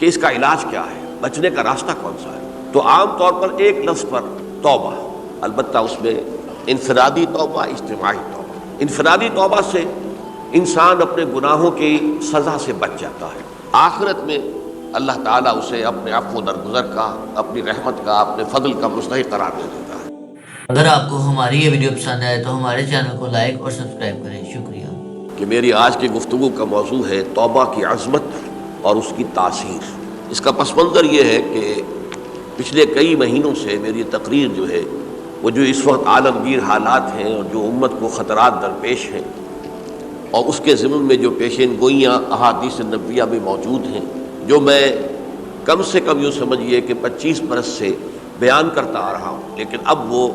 کہ اس کا علاج کیا ہے، بچنے کا راستہ کون سا ہے؟ تو عام طور پر ایک لفظ پر توبہ، البتہ اس میں انفرادی توبہ، اجتماعی توبہ۔ انفرادی توبہ سے انسان اپنے گناہوں کی سزا سے بچ جاتا ہے، آخرت میں اللہ تعالیٰ اسے اپنے عفو و درگزر کا، اپنی رحمت کا، اپنے فضل کا مستحق قرار دے دیتا ہے۔ اگر آپ کو ہماری یہ ویڈیو پسند آئے تو ہمارے چینل کو لائک اور سبسکرائب کریں، شکریہ۔ کہ میری آج کی گفتگو کا موضوع ہے توبہ کی عظمت اور اس کی تاثیر۔ اس کا پس منظر یہ ہے کہ پچھلے کئی مہینوں سے میری تقریر جو ہے وہ جو اس وقت عالمگیر حالات ہیں اور جو امت کو خطرات درپیش ہیں اور اس کے ضمن میں جو پیشین گوئیاں احادیث نبویہ میں موجود ہیں، جو میں کم سے کم یوں سمجھیے کہ 25 برس سے بیان کرتا آ رہا ہوں، لیکن اب وہ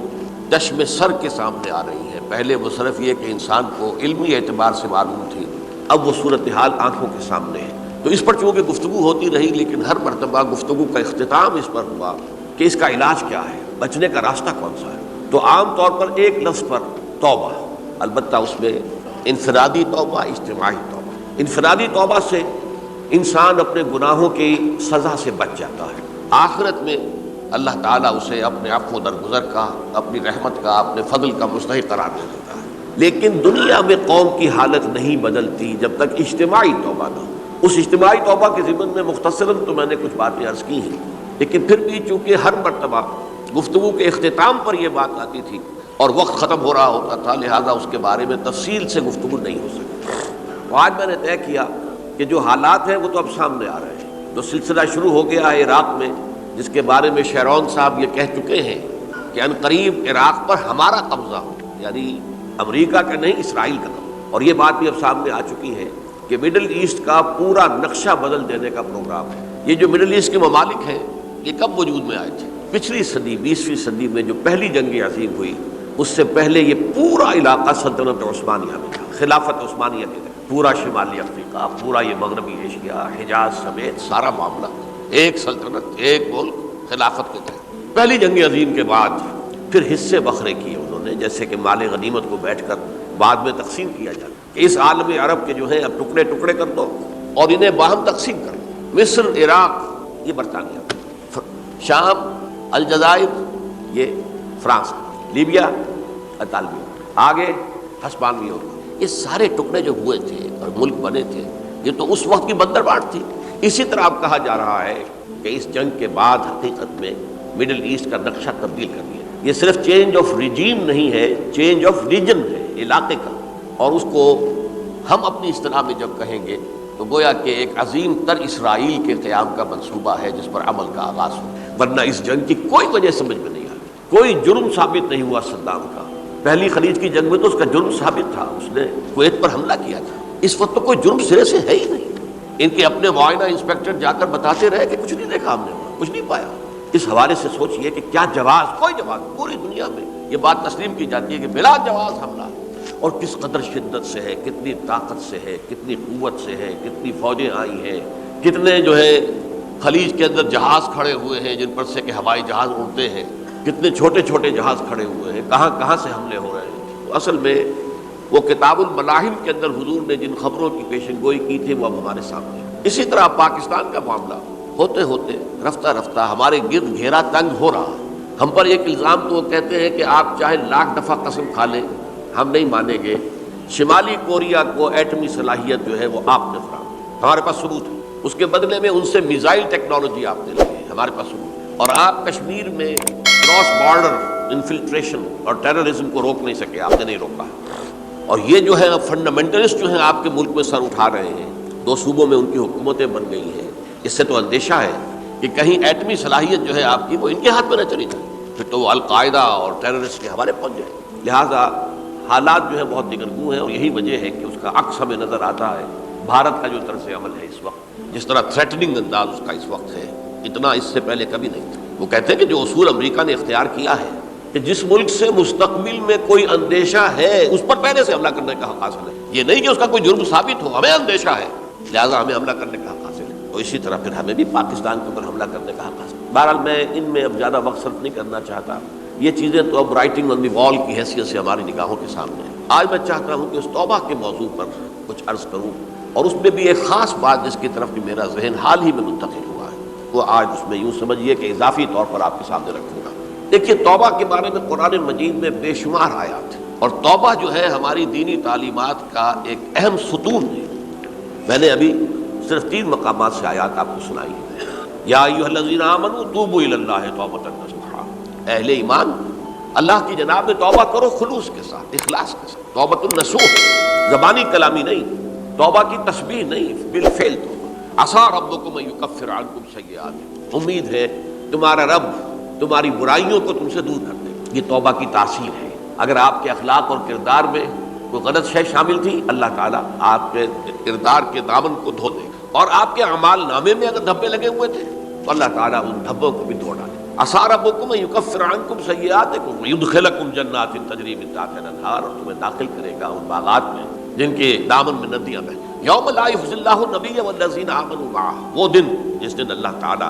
چشم سر کے سامنے آ رہی ہیں۔ پہلے وہ صرف یہ کہ انسان کو علمی اعتبار سے معلوم تھی، اب وہ صورتحال آنکھوں کے سامنے ہے۔ تو اس پر چونکہ گفتگو ہوتی رہی، لیکن ہر مرتبہ گفتگو کا اختتام اس پر ہوا کہ اس کا علاج کیا ہے، بچنے کا راستہ کون سا ہے۔ تو عام طور پر ایک لفظ پر توبہ، البتہ اس میں انفرادی توبہ، اجتماعی توبہ۔ انفرادی توبہ سے انسان اپنے گناہوں کی سزا سے بچ جاتا ہے، آخرت میں اللہ تعالیٰ اسے اپنے عفو و درگزر کا، اپنی رحمت کا، اپنے فضل کا مستحق قرار دے دیتا ہے۔ لیکن دنیا میں قوم کی حالت نہیں بدلتی جب تک اجتماعی توبہ نہ ہو۔ اس اجتماعی توبہ کے ضمن میں مختصراً تو میں نے کچھ باتیں عرض کی ہیں، لیکن پھر بھی چونکہ ہر مرتبہ گفتگو کے اختتام پر یہ بات آتی تھی اور وقت ختم ہو رہا ہوتا تھا، لہذا اس کے بارے میں تفصیل سے گفتگو نہیں ہو سکتی۔ تو آج میں نے طے کیا کہ جو حالات ہیں وہ تو اب سامنے آ رہے ہیں۔ جو سلسلہ شروع ہو گیا ہے عراق میں، جس کے بارے میں شیرون صاحب یہ کہہ چکے ہیں کہ عنقریب عراق پر ہمارا قبضہ ہو، یعنی امریکہ کا نہیں، اسرائیل کا قبضہ، اور یہ بات بھی اب سامنے آ چکی ہے کہ مڈل ایسٹ کا پورا نقشہ بدل دینے کا پروگرام ہے۔ یہ جو مڈل ایسٹ کے ممالک ہیں یہ کب وجود میں آئے تھے؟ پچھلی صدی، 20ویں صدی میں جو پہلی جنگ عظیم ہوئی، اس سے پہلے یہ پورا علاقہ سلطنت عثمانیہ میں تھا، خلافت عثمانیہ کے تحت۔ پورا شمالی افریقہ، پورا یہ مغربی ایشیا، حجاز سمیت سارا معاملہ ایک سلطنت، ایک ملک، خلافت کے تحت۔ پہلی جنگ عظیم کے بعد پھر حصے بکھرے کیے انہوں نے، جیسے کہ مال غنیمت کو بیٹھ کر بعد میں تقسیم کیا جاتا کہ اس عالم عرب کے جو ہیں اب ٹکڑے ٹکڑے کر دو اور انہیں باہم تقسیم کر دو۔ مصر، عراق یہ برطانیہ، شام، الجزائر یہ فرانس، لیبیا اطالوی، آگے ہسپانویوں، یہ سارے ٹکڑے جو ہوئے تھے اور ملک بنے تھے، یہ تو اس وقت کی بندرباٹ تھی۔ اسی طرح اب کہا جا رہا ہے کہ اس جنگ کے بعد حقیقت میں مڈل ایسٹ کا نقشہ تبدیل کر دیا۔ یہ صرف چینج آف ریجیم نہیں ہے، چینج آف ریجن ہے، علاقے کا، اور اس کو ہم اپنی اصطلاح میں جب کہیں گے تو گویا کہ ایک عظیم تر اسرائیل کے قیام کا منصوبہ ہے جس پر عمل کا آغاز ہو۔ ورنہ اس جنگ کی کوئی وجہ سمجھ میں نہیں آئی، کوئی جرم ثابت نہیں ہوا صدام کا۔ پہلی خلیج کی جنگ میں تو اس کا جرم ثابت تھا، اس نے کویت پر حملہ کیا تھا۔ اس وقت تو کوئی جرم سرے سے ہے ہی نہیں۔ ان کے اپنے معائنہ انسپیکٹر جا کر بتاتے رہے کہ کچھ نہیں دیکھا ہم نے، کچھ نہیں پایا۔ اس حوالے سے سوچئے کہ کیا جواز، کوئی جواز پوری دنیا میں یہ بات تسلیم کی جاتی ہے کہ بلا جواز حملہ، اور کس قدر شدت سے ہے، کتنی طاقت سے ہے، کتنی قوت سے ہے، کتنی فوجیں آئی ہیں، کتنے جو ہے خلیج کے اندر جہاز کھڑے ہوئے ہیں جن پر سے کہ ہوائی جہاز اڑتے ہیں، کتنے چھوٹے چھوٹے جہاز کھڑے ہوئے ہیں، کہاں کہاں سے حملے ہو رہے ہیں۔ تو اصل میں وہ کتاب الملاحم کے اندر حضور نے جن خبروں کی پیشن گوئی کی تھی وہ اب ہمارے سامنے ہے۔ اسی طرح پاکستان کا معاملہ ہوتے ہوتے رفتہ رفتہ ہمارے گرد گھیرا تنگ ہو رہا۔ ہم پر ایک الزام تو وہ کہتے ہیں کہ آپ چاہے لاکھ دفعہ قسم کھا لیں ہم نہیں مانیں گے، شمالی کوریا کو ایٹمی صلاحیت جو ہے وہ آپ نے فراہم، ہمارے پاس ثبوت ہے۔ اس کے بدلے میں ان سے میزائل ٹیکنالوجی آپ نے لی ہے، ہمارے پاس ثبوت ہے۔ اور آپ کشمیر میں کراس بارڈر انفلٹریشن اور ٹیررزم کو روک نہیں سکے، آپ نے نہیں روکا۔ اور یہ جو ہے فنڈامنٹلسٹ جو ہیں آپ کے ملک میں سر اٹھا رہے ہیں، 2 صوبوں میں ان کی حکومتیں بن گئی ہیں، اس سے تو اندیشہ ہے کہ کہیں ایٹمی صلاحیت جو ہے آپ کی وہ ان کے ہاتھ میں نہ چلی جائے، پھر تو وہ القاعدہ اور ٹیررسٹ کے حوالے پہنچ جائے۔ لہٰذا حالات جو ہے بہت دگرگوں ہیں، اور یہی وجہ ہے کہ اس کا عکس ہمیں نظر آتا ہے۔ بھارت کا جو طرز عمل ہے اس وقت، جس طرح تھریٹننگ انداز اس کا اس وقت ہے، اتنا اس سے پہلے کبھی نہیں تھا۔ وہ کہتے ہیں کہ جو اصول امریکہ نے اختیار کیا ہے کہ جس ملک سے مستقبل میں کوئی اندیشہ ہے اس پر پہلے سے حملہ کرنے کا حق حاصل ہے، یہ نہیں کہ اس کا کوئی جرم ثابت ہو، ہمیں اندیشہ ہے لہٰذا ہمیں حملہ کرنے کا حق حاصل ہے، تو اسی طرح پھر ہمیں بھی پاکستان کے اوپر حملہ کرنے کا حق حاصل ہے۔ بہرحال میں ان میں اب زیادہ وقت صرف نہیں کرنا چاہتا، یہ چیزیں تو اب رائٹنگ آن دی وال کی حیثیت سے ہماری نگاہوں کے سامنے ہیں۔ آج میں چاہتا ہوں کہ اس توبہ کے موضوع پر کچھ عرض کروں، اور اس میں بھی ایک خاص بات جس کی طرف کہ میرا ذہن حال ہی میں منتقل ہوا وہ آج اس میں یوں سمجھیے کہ اضافی طور پر آپ کے سامنے رکھوں گا۔ دیکھیے توبہ کے بارے میں قرآن مجید میں بے شمار آیات ہیں، اور توبہ جو ہے ہماری دینی تعلیمات کا ایک اہم ستون ہے۔ میں نے ابھی صرف 3 مقامات سے آیات آپ کو سنائی ہے۔ یا ایھا الذین آمنوا توبوا الی اللہ توبۃ نصوحا، اہل ایمان اللہ کی جناب میں توبہ کرو خلوص کے ساتھ، اخلاص کے ساتھ۔ توبۃ النصوح، زبانی کلامی نہیں، توبہ کی تسبیح نہیں، بالفعل توبہ۔ عسیٰ ربکم ان یکفر عنکم سیئاتکم، امید ہے تمہارا رب تمہاری برائیوں کو تم سے دور کر دے۔ یہ توبہ کی تاثیر ہے۔ اگر آپ کے اخلاق اور کردار میں کوئی غلط شے شامل تھی، اللہ تعالیٰ آپ کے کردار کے دامن کو دھو دے، اور آپ کے اعمال نامے میں اگر دھبے لگے ہوئے تھے تو اللہ تعالیٰ ان دھبوں کو بھی دھو ڈالے۔ عسیٰ ربکم ان یکفر عنکم سیئاتکم ویدخلکم جنات تجری من تحتہا الانہار، اور تمہیں داخل کرے گا ان باغات میں جن کے دامن میں ندیاں بہیں۔ یوم لا یخزی اللہ النبی والذین آمنوا معہ، وہ دن جس دن اللہ تعالیٰ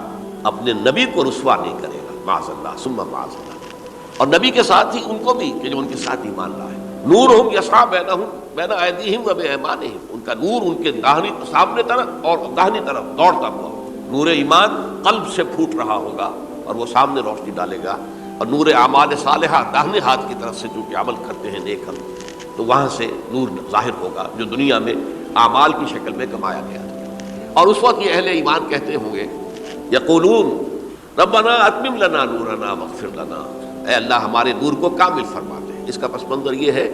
اپنے نبی کو رسوا نہیں کرے گا، معاذ اللہ ثم معاذ اللہ، اور نبی کے ساتھ ہی ان کو بھی کہ جو ان کے ساتھ ایمان لائے۔ نورہم یسعی بین ایدیہم و بایمانہم، ان کا نور ان کے سامنے طرف اور داہنی طرف دوڑتا ہوا، نور ایمان قلب سے پھوٹ رہا ہوگا اور وہ سامنے روشنی ڈالے گا، اور نور اعمال صالحہ داہنے ہاتھ کی طرف سے جو کہ عمل کرتے ہیں نیک ہم، تو وہاں سے نور ظاہر ہوگا جو دنیا میں اعمال کی شکل میں کمایا گیا تھا۔ اور اس وقت یہ اہل ایمان کہتے ہوں گے، یقولون ربنا اتمم لنا نورنا واغفر لنا، اے اللہ ہمارے نور کو کامل فرما دے۔ اس کا پس منظر یہ ہے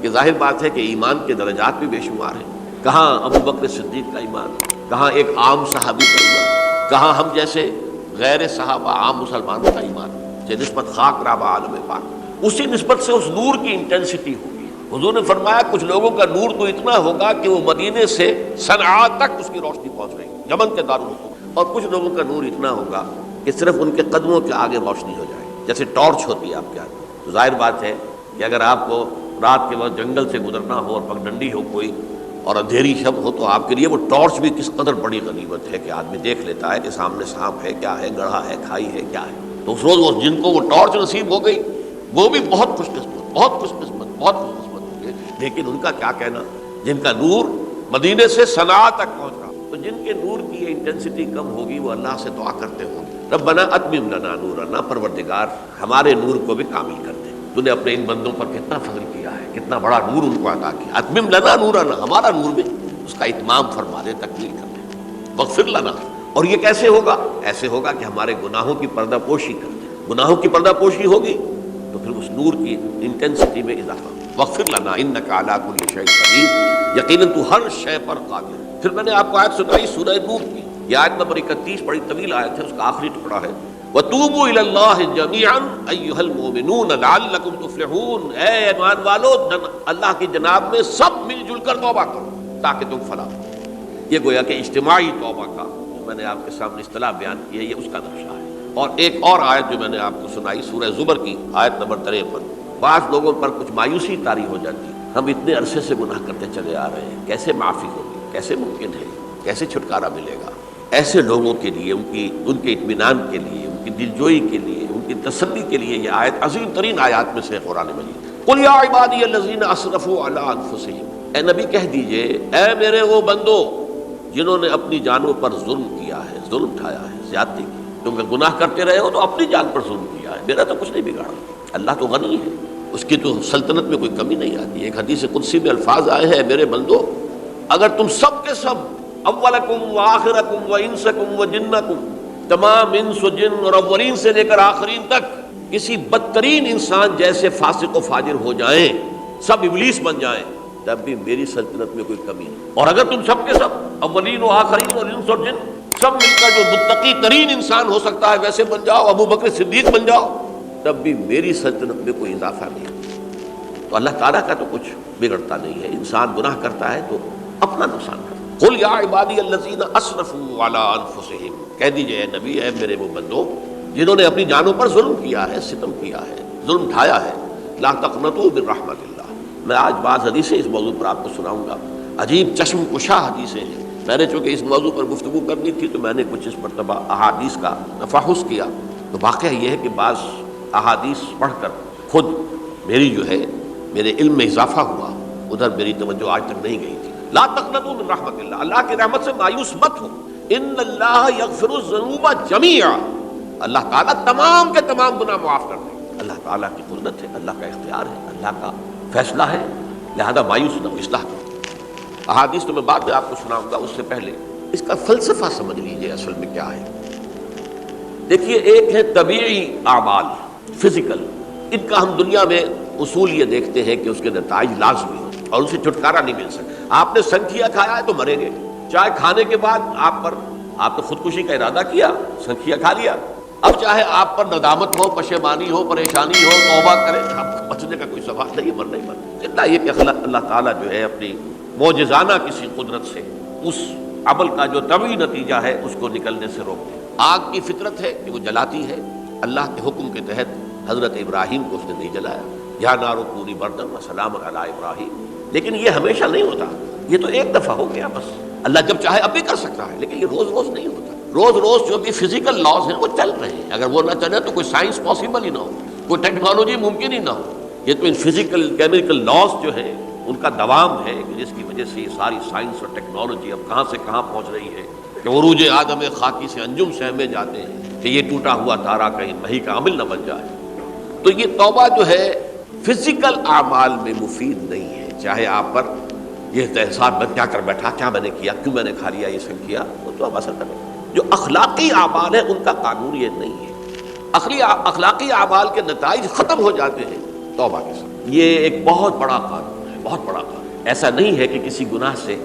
کہ ظاہر بات ہے کہ ایمان کے درجات بھی بے شمار ہیں۔ کہاں ابو بکر صدیق کا ایمان، کہاں ایک عام صحابی کا ایمان، کہاں ہم جیسے غیر صحابہ عام مسلمانوں کا ایمان، کہ نسبت خاک رابع عالم پاک، اسی نسبت سے اس نور کی انٹینسٹی ہوگی۔ حضور نے فرمایا کچھ لوگوں کا نور تو اتنا ہوگا کہ وہ مدینے سے صنعاء تک اس کی روشنی پہنچ رہی ہے، یمن کے دارالحکومت، اور کچھ لوگوں کا نور اتنا ہوگا کہ صرف ان کے قدموں کے آگے روشنی ہو جائے، جیسے ٹارچ ہوتی ہے آپ کے آگے۔ تو ظاہر بات ہے کہ اگر آپ کو رات کے وقت جنگل سے گزرنا ہو اور پگڈنڈی ہو کوئی اور اندھیری شب ہو، تو آپ کے لیے وہ ٹارچ بھی کس قدر بڑی غنیمت ہے کہ آدمی دیکھ لیتا ہے کہ سامنے سانپ ہے، کیا ہے، گڑھا ہے، کھائی ہے، کیا ہے۔ تو اس روز وہ جن کو وہ ٹارچ نصیب ہو گئی وہ بھی بہت خوش قسمت، بہت خوش قسمت، بہت خوش قسمت ہوں گے۔ لیکن ان کا کیا کہنا جن کا نور مدینے سے صنعاء تک پہنچ رہا، تو جن کے نور کی یہ انٹینسٹی کم ہوگی وہ اللہ سے دعا کرتے ہوں گے، ربنا اتمم لنا نورنا، پروردگار ہمارے نور کو بھی کامل کر دے۔ تو نے اپنے ان بندوں پر کتنا فضل کیا ہے، کتنا بڑا نور ان کو عطا کیا۔ اتمم لنا نورنا، ہمارا نور بھی اس کا اتمام فرما دے، تکمیل کر دے۔ واغفر لنا، اور یہ کیسے ہوگا؟ ایسے ہوگا کہ ہمارے گناہوں کی پردہ پوشی کر دے۔ گناہوں کی پردہ پوشی ہوگی تو پھر اس نور کی انٹینسٹی میں اضافہ۔ واغفر لنا انک علی کل شیء قدیر، یقیناً تو ہر شے پر قادر۔ پھر میں نے آپ کو آیت سنائی سورہ نور کی، یہ آیت نمبر 31 بڑی طویل آیت ہے، اس کا آخری ٹکڑا ہے، وَتُوبُوا إِلَى اللَّهِ جَمِيعًا أَيُّهَا الْمُؤْمِنُونَ لَعَلَّكُمْ تُفْلِحُونَ، اے ایمان والو اللہ کی جناب میں سب مل جل کر توبہ کرو تاکہ تم فلاح ہو۔ یہ گویا کہ اجتماعی توبہ کا جو میں نے آپ کے سامنے اصطلاح بیان کی ہے، یہ اس کا نقشہ ہے۔ اور ایک اور آیت جو میں نے آپ کو سنائی سورہ زمر کی آیت نمبر 53، بعض لوگوں پر کچھ مایوسی طاری ہو جاتی ہے، ہم اتنے عرصے سے گناہ کرتے چلے آ رہے ہیں، کیسے معافی ہوگی، کیسے ممکن ہے، کیسے چھٹکارا ملے گا؟ ایسے لوگوں کے لیے ان کے اطمینان کے لیے، ان کی دلجوئی کے لیے، ان کی تسلی کے لیے یہ آیت عظیم ترین آیات میں سے قرآن مجید۔ قل یا عبادی الذین اسرفوا علی انفسہم، اے نبی کہہ دیجئے اے میرے وہ بندو جنہوں نے اپنی جانوں پر ظلم کیا ہے، ظلم اٹھایا ہے، زیادتی کی۔ تم گناہ کرتے رہے ہو تو اپنی جان پر ظلم کیا ہے، میرا تو کچھ نہیں بگاڑا۔ اللہ تو غنی ہے، اس کی تو سلطنت میں کوئی کمی نہیں آتی۔ ایک حدیث قدسی میں الفاظ آئے ہیں، میرے بندو اگر تم سب کے سب، اولکم و آخرکم و انسکم و جنکم، تمام انس و جن اور اولین سے لے کر آخرین تک کسی بدترین انسان جیسے فاسق و فاجر ہو جائیں، سب ابلیس بن جائیں، تب بھی میری سلطنت میں کوئی کمی نہیں۔ اور اگر تم سب کے سب اولین و آخرین اور انس اور جن سب مل کر جو متقی ترین انسان ہو سکتا ہے ویسے بن جاؤ، ابو بکر صدیق بن جاؤ، تب بھی میری سلطنت میں کوئی اضافہ نہیں۔ تو اللہ تعالیٰ کا تو کچھ بگڑتا نہیں ہے، انسان گناہ کرتا ہے تو اپنا نقصان کرتا ہے۔ قل یا عبادی الذین اسرفوا علی انفسہم، کہہ دیجئے اے نبی، اے میرے وہ بندو جنہوں نے اپنی جانوں پر ظلم کیا ہے، ستم کیا ہے، ظلم اٹھایا ہے، لا تقنطوا من رحمت اللہ۔ میں آج بعض حدیثیں اس موضوع پر آپ کو سناؤں گا، عجیب چشم کشا حدیثیں ہیں۔ میں نے چونکہ اس موضوع پر گفتگو کرنی تھی تو میں نے کچھ اس مرتبہ احادیث کا تفحص کیا، تو واقعہ یہ ہے کہ بعض احادیث پڑھ کر خود میری جو ہے میرے علم میں اضافہ ہوا، ادھر میری توجہ آج تک نہیں گئی تھی۔ لا تقنطوا من رحمت اللہ، اللہ کی رحمت سے مایوس مت ہو۔ ان اللہ یغفر الذنوب جمیعا، اللہ تعالیٰ تمام کے تمام گناہ معاف کر دیں. اللہ تعالیٰ کی قدرت ہے، اللہ کا اختیار ہے، اللہ کا فیصلہ ہے، لہذا مایوس نہ ہو، اصلاح کرو. احادیث تو میں بعد میں آپ کو سناؤں گا، اس سے پہلے اس کا فلسفہ سمجھ لیجئے اصل میں کیا ہے. دیکھیے، ایک ہے طبیعی اعمال، فزیکل، ان کا ہم دنیا میں اصول یہ دیکھتے ہیں کہ اس کے نتائج لازمی ہوں اور ان سے چھٹکارا نہیں مل سکتا. آپ نے سنکھیا کھایا ہے تو مریں گے، چاہے کھانے کے بعد آپ نے خودکشی کا ارادہ کیا، سنکھیا کھا لیا، اب چاہے آپ پر ندامت ہو، پشیمانی ہو، پریشانی ہو، توبہ کریں، آپ کو بچنے کا کوئی سوال نہیں، مرنا ہی مرنا. اتنا یہ کہ اللہ تعالیٰ جو ہے اپنی معجزانہ کسی قدرت سے اس عمل کا جو طبعی نتیجہ ہے اس کو نکلنے سے روک دے. آگ کی فطرت ہے کہ وہ جلاتی ہے، اللہ کے حکم کے تحت حضرت ابراہیم کو اس نے نہیں جلایا، یا نارو کونی بردن وسلام علی ابراہیم. لیکن یہ ہمیشہ نہیں ہوتا، یہ تو ایک دفعہ ہو گیا بس. اللہ جب چاہے اب بھی کر سکتا ہے، لیکن یہ روز روز نہیں ہوتا. روز روز جو بھی فزیکل لاز ہیں وہ چل رہے ہیں، اگر وہ نہ چلے تو کوئی سائنس پاسبل ہی نہ ہو، کوئی ٹیکنالوجی ممکن ہی نہ ہو. یہ تو ان فزیکل کیمیکل لاز جو ہیں ان کا دوام ہے کہ جس کی وجہ سے یہ ساری سائنس اور ٹیکنالوجی اب کہاں سے کہاں پہنچ رہی ہے کہ عروج آدم خاکی سے انجم سہمے جاتے ہیں کہ یہ ٹوٹا ہوا تارا کہیں مہی کا عمل نہ بن جائے. تو یہ توبہ جو ہے فزیکل اعمال میں مفید نہیں ہے. چاہے آپ پر یہ احساس میں کیا کر بیٹھا، کیا میں نے کیا، کیوں میں نے کھا لیا، یہ سب کیا، وہ تو اب اثر کرے. جو اخلاقی اعمال ہیں ان کا قانون یہ نہیں ہے. اخلاقی اعمال کے نتائج ختم ہو جاتے ہیں توبہ کے ساتھ. یہ ایک بہت بڑا قانون ہے، بہت بڑا قانون. ایسا نہیں ہے کہ کسی گناہ سے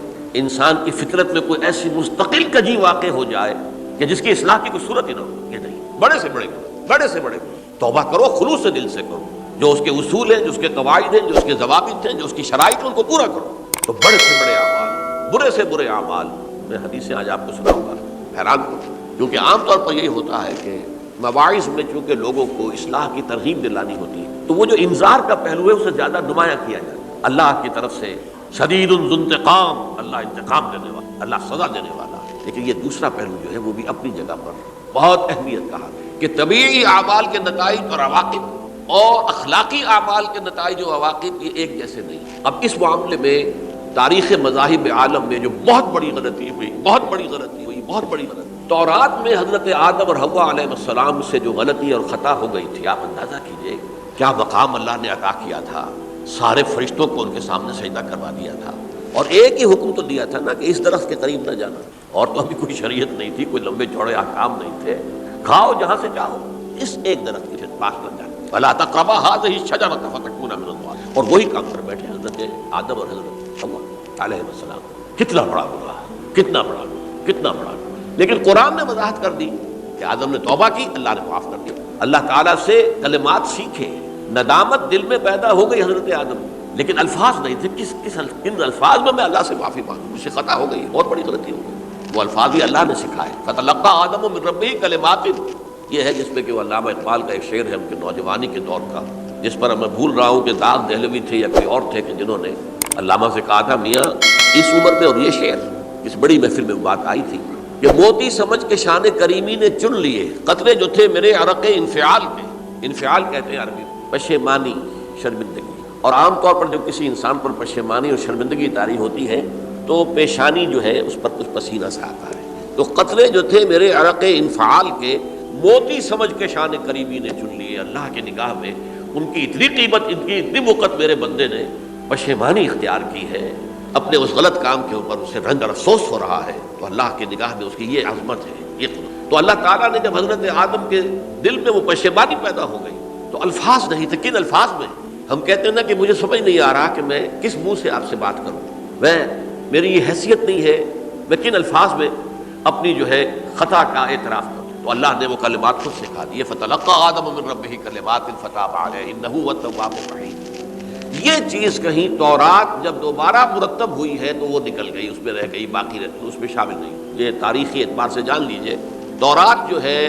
انسان کی فطرت میں کوئی ایسی مستقل کجی واقع ہو جائے کہ جس کی اصلاح کی کوئی صورت ہی نہ ہو. یہ نہیں. بڑے سے بڑے گناہ، بڑے سے بڑے گناہ توبہ کرو، خلوص سے دل سے کرو. جو اس کے اصول ہیں، جو اس کے قواعد ہیں، جو اس کے ضوابط ہیں، جو اس کی شرائط ہیں، ان کو پورا کرو. تو بڑے سے بڑے اعمال، برے سے برے اعمال، میں حدیثیں آج آپ کو سناؤں گا، حیران ہو. کیونکہ عام طور پر یہی ہوتا ہے کہ مواعظ میں چونکہ لوگوں کو اصلاح کی ترغیب دلانی ہوتی ہے تو وہ جو انذار کا پہلو ہے اسے زیادہ نمایاں کیا جاتا ہے. اللہ کی طرف سے شدید ذو انتقام، اللہ انتقام دینے والا، اللہ سزا دینے والا. لیکن یہ دوسرا پہلو جو ہے وہ بھی اپنی جگہ پر بہت اہمیت کا ہے کہ طبیعی اعمال کے نتائج اور عواقب اور اخلاقی اعمال کے نتائج و عواقب یہ ایک جیسے نہیں. اب اس معاملے میں تاریخ مذاہب عالم میں جو بہت بڑی غلطی ہوئی، بہت بڑی غلطی ہوئی، بہت بڑی غلطی. تورات میں حضرت آدم اور حوا علیہ السلام سے جو غلطی اور خطا ہو گئی تھی، آپ اندازہ کیجئے کیا مقام اللہ نے عطا کیا تھا. سارے فرشتوں کو ان کے سامنے سجدہ کروا دیا تھا اور ایک ہی حکم تو دیا تھا نا کہ اس درخت کے قریب نہ جانا. اور تو ابھی کوئی شریعت نہیں تھی، کوئی لمبے چوڑے احکام نہیں تھے. کھاؤ جہاں سے چاہو، اس ایک درخت کے پاس نہ جانا. وَلَا تَقْرَبَا هَٰذِهِ الشَّجَرَةَ فَتَكُونَا مِنَ الظَّالِمِينَ. اور وہی کام کر بیٹھے حضرت آدم اور حضرت حوا علیہ السلام. کتنا بڑا گناہ، کتنا بڑا گناہ، کتنا بڑا گناہ. لیکن قرآن نے وضاحت کر دی کہ آدم نے توبہ کی، اللہ نے معاف کر دیا. اللہ تعالیٰ سے کلمات سیکھے، ندامت دل میں پیدا ہو گئی حضرت آدم، لیکن الفاظ نہیں تھے. کن الفاظ میں اللہ سے معافی مانگوں، مجھ سے خطا ہو گئی، بہت بڑی غلطی ہو گئی. وہ الفاظ بھی اللہ نے سکھائے. فَتَلَقَّىٰ آدَمُ مِن رَبِّهِ کَلِمَاتٍ. یہ ہے جس میں کہ وہ علامہ اقبال کا ایک شعر ہے ان کے نوجوانی کے دور کا، جس پر میں بھول رہا ہوں کہ داغ دہلوی تھے یا کوئی اور تھے کہ جنہوں نے علامہ سے کہا تھا میاں اس عمر میں، اور یہ شعر اس بڑی محفل میں بات آئی تھی کہ موتی سمجھ کے شان کریمی نے چن لیے قطرے جو تھے میرے عرق انفعال کے. انفعال کہتے ہیں عربی پشیمانی، شرمندگی. اور عام طور پر جب کسی انسان پر پشیمانی اور شرمندگی طاری ہوتی ہے تو پیشانی جو ہے اس پر کچھ پسینہ سا آتا ہے. تو قطرے جو تھے میرے عرق انفعال کے موتی سمجھ کے شان کریمی نے چن لیے. اللہ کی نگاہ میں ان کی اتنی قیمت، ان کی اتنی وقت میرے بندے نے پشیمانی اختیار کی ہے اپنے اس غلط کام کے اوپر، اسے رنج اور افسوس ہو رہا ہے. تو اللہ کی نگاہ میں اس کی یہ عظمت ہے، یہ قدرت. تو اللہ تعالیٰ نے جب حضرت آدم کے دل میں وہ پشیمانی پیدا ہو گئی تو الفاظ نہیں تھے. کن الفاظ میں؟ ہم کہتے ہیں نا کہ مجھے سمجھ نہیں آ رہا کہ میں کس منہ سے آپ سے بات کروں، میری یہ حیثیت نہیں ہے، میں کن الفاظ میں اپنی جو ہے خطا کا اعتراف کروں. تو اللہ نے وہ کلمات خود سکھا دیے. فَتَلَقَّىٰ آدَمُ مِن رَبِّهِ كَلِمَاتٍ فَتَابَ عَلَيْهِ إِنَّهُ هُوَ التَّوَّابُ الرَّحِيمُ. یہ چیز کہیں تورات جب دوبارہ مرتب ہوئی ہے تو وہ نکل گئی، اس میں رہ گئی، باقی رہتی، اس میں شامل نہیں. یہ تاریخی اعتبار سے جان لیجئے تورات جو ہے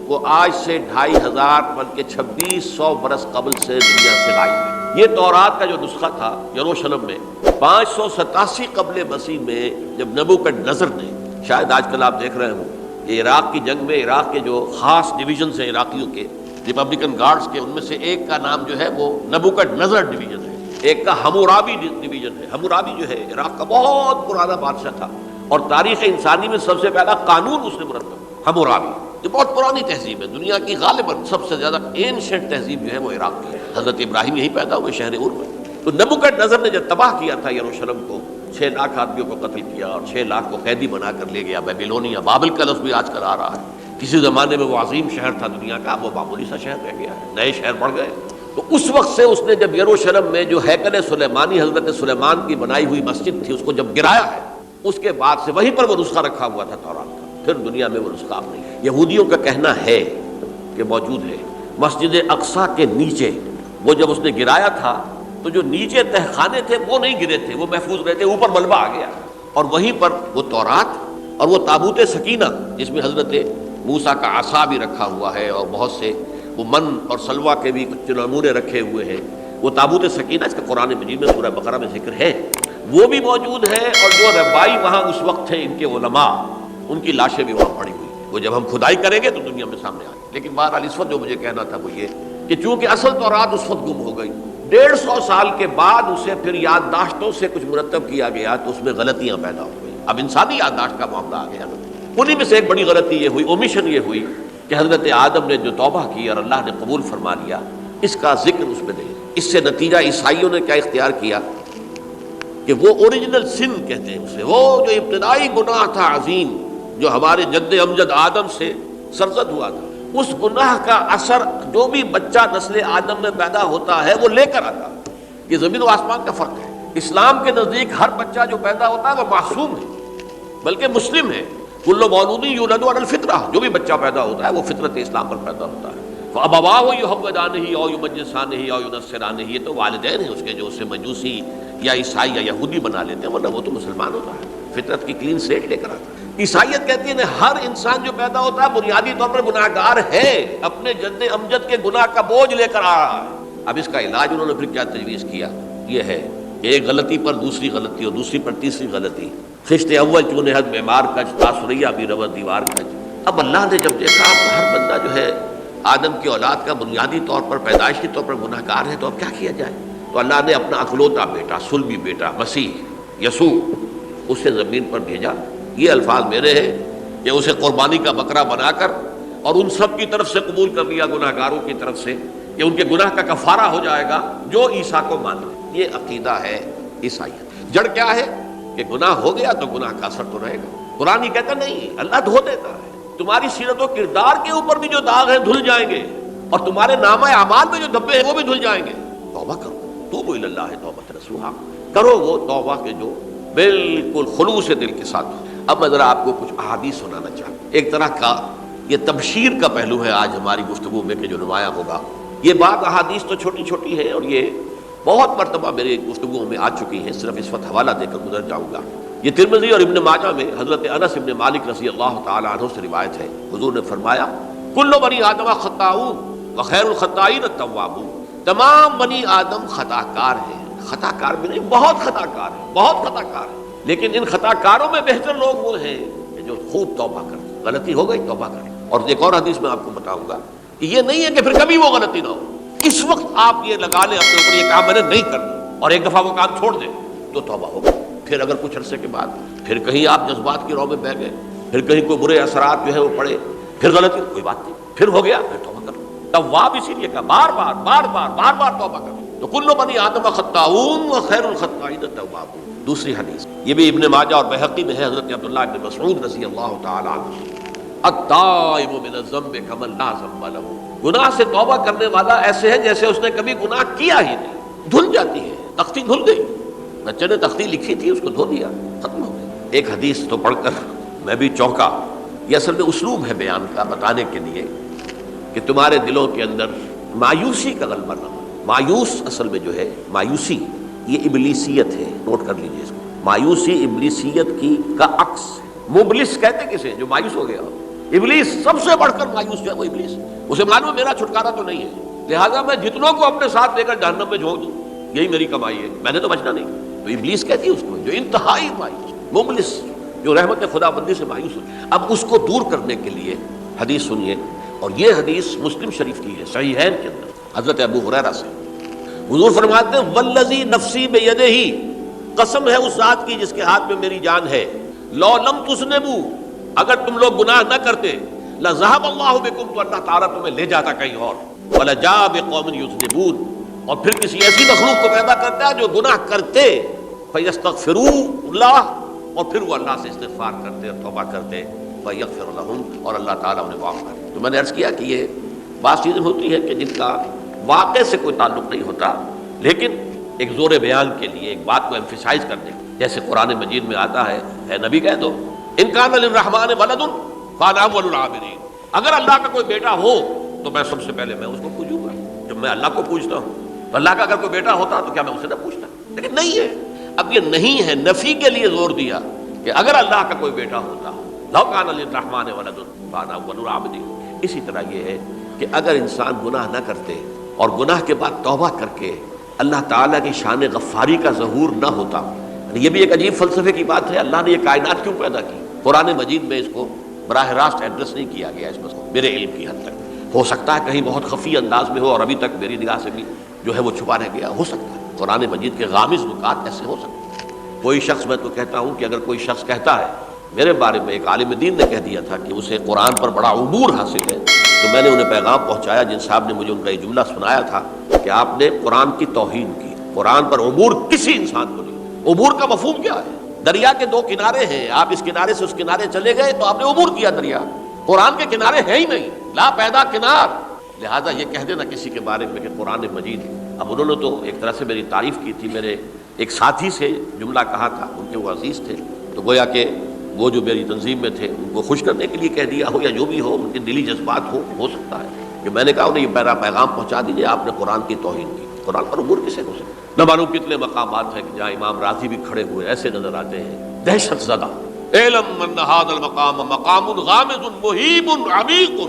وہ آج سے 2500 بلکہ 2600 برس قبل سے دنیا سے غائب ہے. یہ تورات کا جو نسخہ تھا یروشلم میں 587 قبل مسیح میں جب نبوکدنضر نے، شاید آج کل آپ دیکھ رہے ہوں کہ عراق کی جنگ میں عراق کے جو خاص ڈویژنز ہیں عراقیوں کے، ریپبلکن گارڈز کے، ان میں سے ایک کا نام جو ہے وہ نبوکدنضر ڈویژن ہے، ایک کا ہمورابی ڈویژن ہے. ہمورابی جو ہے عراق کا بہت پرانا بادشاہ تھا، اور تاریخ انسانی میں سب سے پہلا قانون اس نے مرتب کیا، حمورابی۔ یہ بہت پرانی تہذیب ہے، دنیا کی غالباً سب سے زیادہ اینشنٹ تہذیب جو ہے وہ عراق کی ہے۔ حضرت ابراہیم یہی پیدا ہوئے شہر اور میں۔ تو نبوکدنضر نے جب تباہ کیا تھا یروشلم کو، 6 لاکھ آدمیوں کو قتل کیا اور 6 لاکھ کو قیدی بنا کر لے گیا بیبیلونیا، بابل کا لفظ بھی آج کل آ رہا ہے۔ کسی زمانے میں وہ عظیم شہر تھا دنیا کا، وہ معمولی سا شہر رہ گیا ہے، نئے شہر بڑھ گئے۔ تو اس وقت سے اس نے جب یروشلم میں جو ہیکل سلیمانی حضرت سلیمان کی بنائی ہوئی مسجد تھی اس کو جب گرایا ہے، اس کے بعد سے وہیں پر وہ نسخہ رکھا ہوا تھا تورات کا، پھر دنیا میں وہ نسخہ اب نہیں ہے۔ یہودیوں کا کہنا ہے کہ موجود ہے مسجد اقصیٰ کے نیچے، وہ جب اس نے گرایا تھا تو جو نیچے تہخانے تھے وہ نہیں گرے تھے، وہ محفوظ رہتے، اوپر ملبہ آ گیا اور وہیں پر وہ تورات اور وہ تابوت سکینہ جس میں حضرت موسیٰ کا عصا بھی رکھا ہوا ہے اور بہت سے وہ من اور سلوہ کے بھی کچھ نمونے رکھے ہوئے ہیں، وہ تابوت سکینہ اس کا قرآن مجید میں سورہ بقرہ میں ذکر ہے، وہ بھی موجود ہے۔ اور جو ربائی وہاں اس وقت تھے ان کے علماء، ان کی لاشیں بھی وہاں پڑی ہوئی، وہ جب ہم کھدائی کریں گے تو دنیا میں سامنے آئیں گے۔ لیکن بہرحال اس وقت جو مجھے کہنا تھا وہ یہ کہ چونکہ اصل تورات اس وقت گم ہو گئی، 150 سال کے بعد اسے پھر یادداشتوں سے کچھ مرتب کیا گیا تو اس میں غلطیاں پیدا ہو گئی۔ اب انسانی یادداشت کا معاملہ آ گیا، انہی میں سے ایک بڑی غلطی یہ ہوئی، اومیشن یہ ہوئی کہ حضرت آدم نے جو توبہ کی اور اللہ نے قبول فرما لیا، اس کا ذکر اس میں نہیں۔ اس سے نتیجہ عیسائیوں نے کیا اختیار کیا کہ وہ اوریجنل سن کہتے ہیں اسے، وہ جو ابتدائی گناہ تھا عظیم جو ہمارے جد امجد آدم سے سرزد ہوا تھا، اس گناہ کا اثر جو بھی بچہ نسل آدم میں پیدا ہوتا ہے وہ لے کر آتا ہے۔ یہ زمین و آسمان کا فرق ہے۔ اسلام کے نزدیک ہر بچہ جو پیدا ہوتا ہے وہ معصوم ہے، بلکہ مسلم ہے۔ کل مولود یولد علی الفطرہ، جو بھی بچہ پیدا ہوتا ہے وہ فطرت اسلام پر پیدا ہوتا ہے۔ فابواہ یحودانہ او یمجسانہ او ینصرانہ، یہ تو والدین ہیں اس کے جو اسے مجوسی یا عیسائی یا یہودی بنا لیتے ہیں، ورنہ وہ تو مسلمان ہوتا ہے، فطرت کی کلین سلیٹ لے کر آتا ہے۔ عیسائیت کہتی ہے ہر انسان جو پیدا ہوتا ہے بنیادی طور پر گناہ گار ہے، اپنے جد امجد کے گناہ کا بوجھ لے کر آ رہا ہے۔ اب اس کا علاج انہوں نے پھر کیا تجویز کیا، یہ ہے ایک غلطی پر دوسری غلطی اور دوسری پر تیسری غلطی۔ خشت اول چون حد معمار کج، تاثریہ بھی رود دیوار کج۔ اب اللہ نے جب دیکھا اب ہر بندہ جو ہے آدم کی اولاد کا بنیادی طور پر پیدائشی طور پر گناہ گار ہے، تو اب کیا کیا جائے؟ تو اللہ نے اپنا اکلوتا بیٹا، صلبی بیٹا مسیح یسوع اسے زمین پر بھیجا۔ یہ الفاظ میرے ہیں کہ اسے قربانی کا بکرا بنا کر اور ان سب کی طرف سے قبول کر لیا، گناہ گاروں کی طرف سے، کہ ان کے گناہ کا کفارہ ہو جائے گا جو عیسیٰ کو مانے۔ یہ عقیدہ ہے عیسائیت۔ جڑ کیا ہے کہ گناہ ہو گیا تو گناہ کا اثر تو رہے گا۔ قرآن یہ کہتا نہیں، اللہ دھو دیتا ہے، تمہاری سیرت و کردار کے اوپر بھی جو داغ ہیں دھل جائیں گے اور تمہارے نامہ اعمال میں جو دھبے ہیں وہ بھی دھل جائیں گے۔ توبہ کرو، توبوا الی اللہ توبۃ نصوحا، کرو وہ توبہ کے جو بالکل خلوص دل کے ساتھ۔ اب میں ذرا آپ کو کچھ احادیث سنانا چاہتا ہوں۔ ایک طرح کا یہ تبشیر کا پہلو ہے آج ہماری گفتگو میں کہ جو نمایاں ہوگا۔ یہ بعض احادیث تو چھوٹی چھوٹی ہے اور یہ بہت مرتبہ میرے گفتگو میں آ چکی ہیں، صرف اس وقت حوالہ دے کر گزر جاؤں گا۔ یہ ترمذی اور ابن ماجہ میں حضرت انس ابن مالک رضی اللہ تعالی عنہ سے روایت ہے، حضور نے فرمایا کل بنی آدم خطاؤون وخیر الخطائین التوابون، تمام بنی آدم خطا کار ہیں، خطا کار بھی نہیں، بہت خطا کار ہیں، بہت خطا کار ہیں، لیکن ان خطا کاروں میں بہتر لوگ وہ ہیں کہ جو خوب توبہ کریں، غلطی ہو گئی توبہ کریں۔ اور ایک اور حدیث میں آپ کو بتاؤں گا کہ یہ نہیں ہے کہ پھر کبھی وہ غلطی نہ ہو، اس وقت آپ یہ لگا لیں اپنے اوپر یہ کام میں نے نہیں کرنا اور ایک دفعہ وہ کام چھوڑ دیں تو توبہ ہوگا۔ پھر اگر کچھ عرصے کے بعد پھر کہیں آپ جذبات کی رو میں بہہ گئے، پھر کہیں کوئی برے اثرات جو ہے وہ پڑے، پھر غلطی، کوئی بات نہیں، پھر ہو گیا، پھر توبہ کرو۔ تواب اسی لیے کہا بار بار بار بار بار بار توبہ کرو۔ تو کل بنی آدم خطاؤون وخیر الخطائین التوابون۔ دوسری حدیث یہ بھی ابن ماجہ اور بہقی میں ہے، حضرت عبداللہ بن مسعود رضی اللہ تعالی عنہ، التائب من الذنب کمن لا ذنب لہ، گناہ سے توبہ کرنے والا ایسے ہے جیسے اس نے کبھی گناہ کیا ہی نہیں۔ دھل جاتی ہے، تختی دھل گئی، بچے نے تختی لکھی تھی اس کو دھو دیا، ختم ہو گئی۔ ایک حدیث تو پڑھ کر میں بھی چونکا۔ یہ اصل میں اسلوب ہے بیان کا، بتانے کے لیے کہ تمہارے دلوں کے اندر مایوسی کا غلبہ نہ ہو۔ مایوس اصل میں جو ہے مایوسی یہ ابلیسیت ہے، نوٹ کر لیجیے اس کو۔ مایوسی ابلیسیت کی کا عکس، مبلس کہتے کسے جو مایوس ہو گیا ہو۔ ابلیس سب سے بڑھ کر مایوس جو ہے وہ ابلیس، اسے معلوم میرا چھٹکارا تو نہیں ہے، لہٰذا میں جتنوں کو اپنے ساتھ لے کر جہنم میں جھونک دوں، یہی میری کمائی ہے، میں نے تو بچنا نہیں۔ تو ابلیس کہتی ہے اس کو جو انتہائی مایوس، مبلس، جو رحمت خدا بندی سے مایوس ہو۔ اب اس کو دور کرنے کے لیے حدیث سنیے، اور یہ حدیث مسلم شریف کی ہے، صحیحین کے اندر، حضرت ابو ہریرہ سے۔ حضور فرماتے ہیں والذی نفسی بیدہ، قسم ہے اس ذات کی جس کے ہاتھ میں میری جان ہے، لو لم تذنبوا، اگر تم لوگ گناہ نہ کرتے، لذهب اللہ بکم، تو اللہ تعالیٰ تمہیں لے جاتا کہیں اور، ولجاء بقوم یذنبون، اور پھر کسی ایسی مخلوق کو پیدا کرتا ہے جو گناہ کرتے، فیستغفروا اللہ، اور پھر وہ اللہ سے استغفار کرتے اور توبہ کرتے، فیغفر لهم، اور اللہ تعالیٰ انہیں معاف کرے۔ تو میں نے عرض کیا کہ یہ بعض چیزیں ہوتی ہیں کہ جن کا واقع سے کوئی تعلق نہیں ہوتا، لیکن ایک زور بیان کے لیے ایک بات کو ایمفیسائز کرنے، جیسے قرآن مجید میں آتا ہے، اے نبی کہہ دو ان کان للرحمن ولد فانا اول العابدین، اگر اللہ کا کوئی بیٹا ہو تو میں سب سے پہلے میں اس کو پوجوں گا۔ جب میں اللہ کو پوجتا ہوں تو اللہ کا اگر کوئی بیٹا ہوتا تو کیا میں اسے نہ پوچھتا؟ لیکن نہیں ہے۔ اب یہ نہیں ہے، نفی کے لیے زور دیا کہ اگر اللہ کا کوئی بیٹا ہوتا، لو کان للرحمن ولد فانا اول العابدین۔ اسی طرح یہ ہے کہ اگر انسان گناہ نہ کرتے اور گناہ کے بعد توبہ کر کے اللہ تعالیٰ کی شان غفاری کا ظہور نہ ہوتا، یہ بھی ایک عجیب فلسفے کی بات ہے۔ اللہ نے یہ کائنات کیوں پیدا کی؟ قرآن مجید میں اس کو براہ راست ایڈریس نہیں کیا گیا، اس مسئلے میرے علم کی حد تک ہو سکتا ہے کہیں بہت خفی انداز میں ہو اور ابھی تک میری نگاہ سے بھی جو ہے وہ چھپا رہ گیا، ہو سکتا ہے قرآن مجید کے غامض نکات ایسے ہو سکتے ہیں۔ کوئی شخص، میں تو کہتا ہوں کہ اگر کوئی شخص کہتا ہے، میرے بارے میں ایک عالم دین نے کہہ دیا تھا کہ اسے قرآن پر بڑا عبور حاصل ہے، تو میں نے انہیں پیغام پہنچایا، جن صاحب نے مجھے ان کا یہ جملہ سنایا تھا کہ آپ نے قرآن کی توہین کی، قرآن پر عبور کسی انسان کو نہیں۔ عبور کا مفہوم کیا ہے؟ دریا کے دو کنارے ہیں، آپ اس کنارے سے اس کنارے چلے گئے تو آپ نے عبور کیا دریا۔ قرآن کے کنارے ہیں ہی نہیں، لا پیدا کنار۔ لہذا یہ کہہ دینا کسی کے بارے میں کہ قرآن مجید، اب انہوں نے تو ایک طرح سے میری تعریف کی تھی، میرے ایک ساتھی سے جملہ کہا تھا، ان کے وہ عزیز تھے، تو گویا کہ وہ جو میری تنظیم میں تھے ان کو خوش کرنے کے لیے کہہ دیا ہو یا جو بھی ہو، ان کے دلی جذبات ہو سکتا ہے کہ میں نے کہا انہیں یہ میرا پیغام پہنچا دیجیے، آپ نے قرآن کی توہین کی۔ قرآن پر عبور کسے ہو سکتا؟ نہ معلوم کتنے مقامات ہیں کہ جہاں امام راضی بھی کھڑے ہوئے ایسے نظر آتے ہیں، دہشت زدہ، اعلم ان ھذا المقام مقام غامض مہیب عمیق،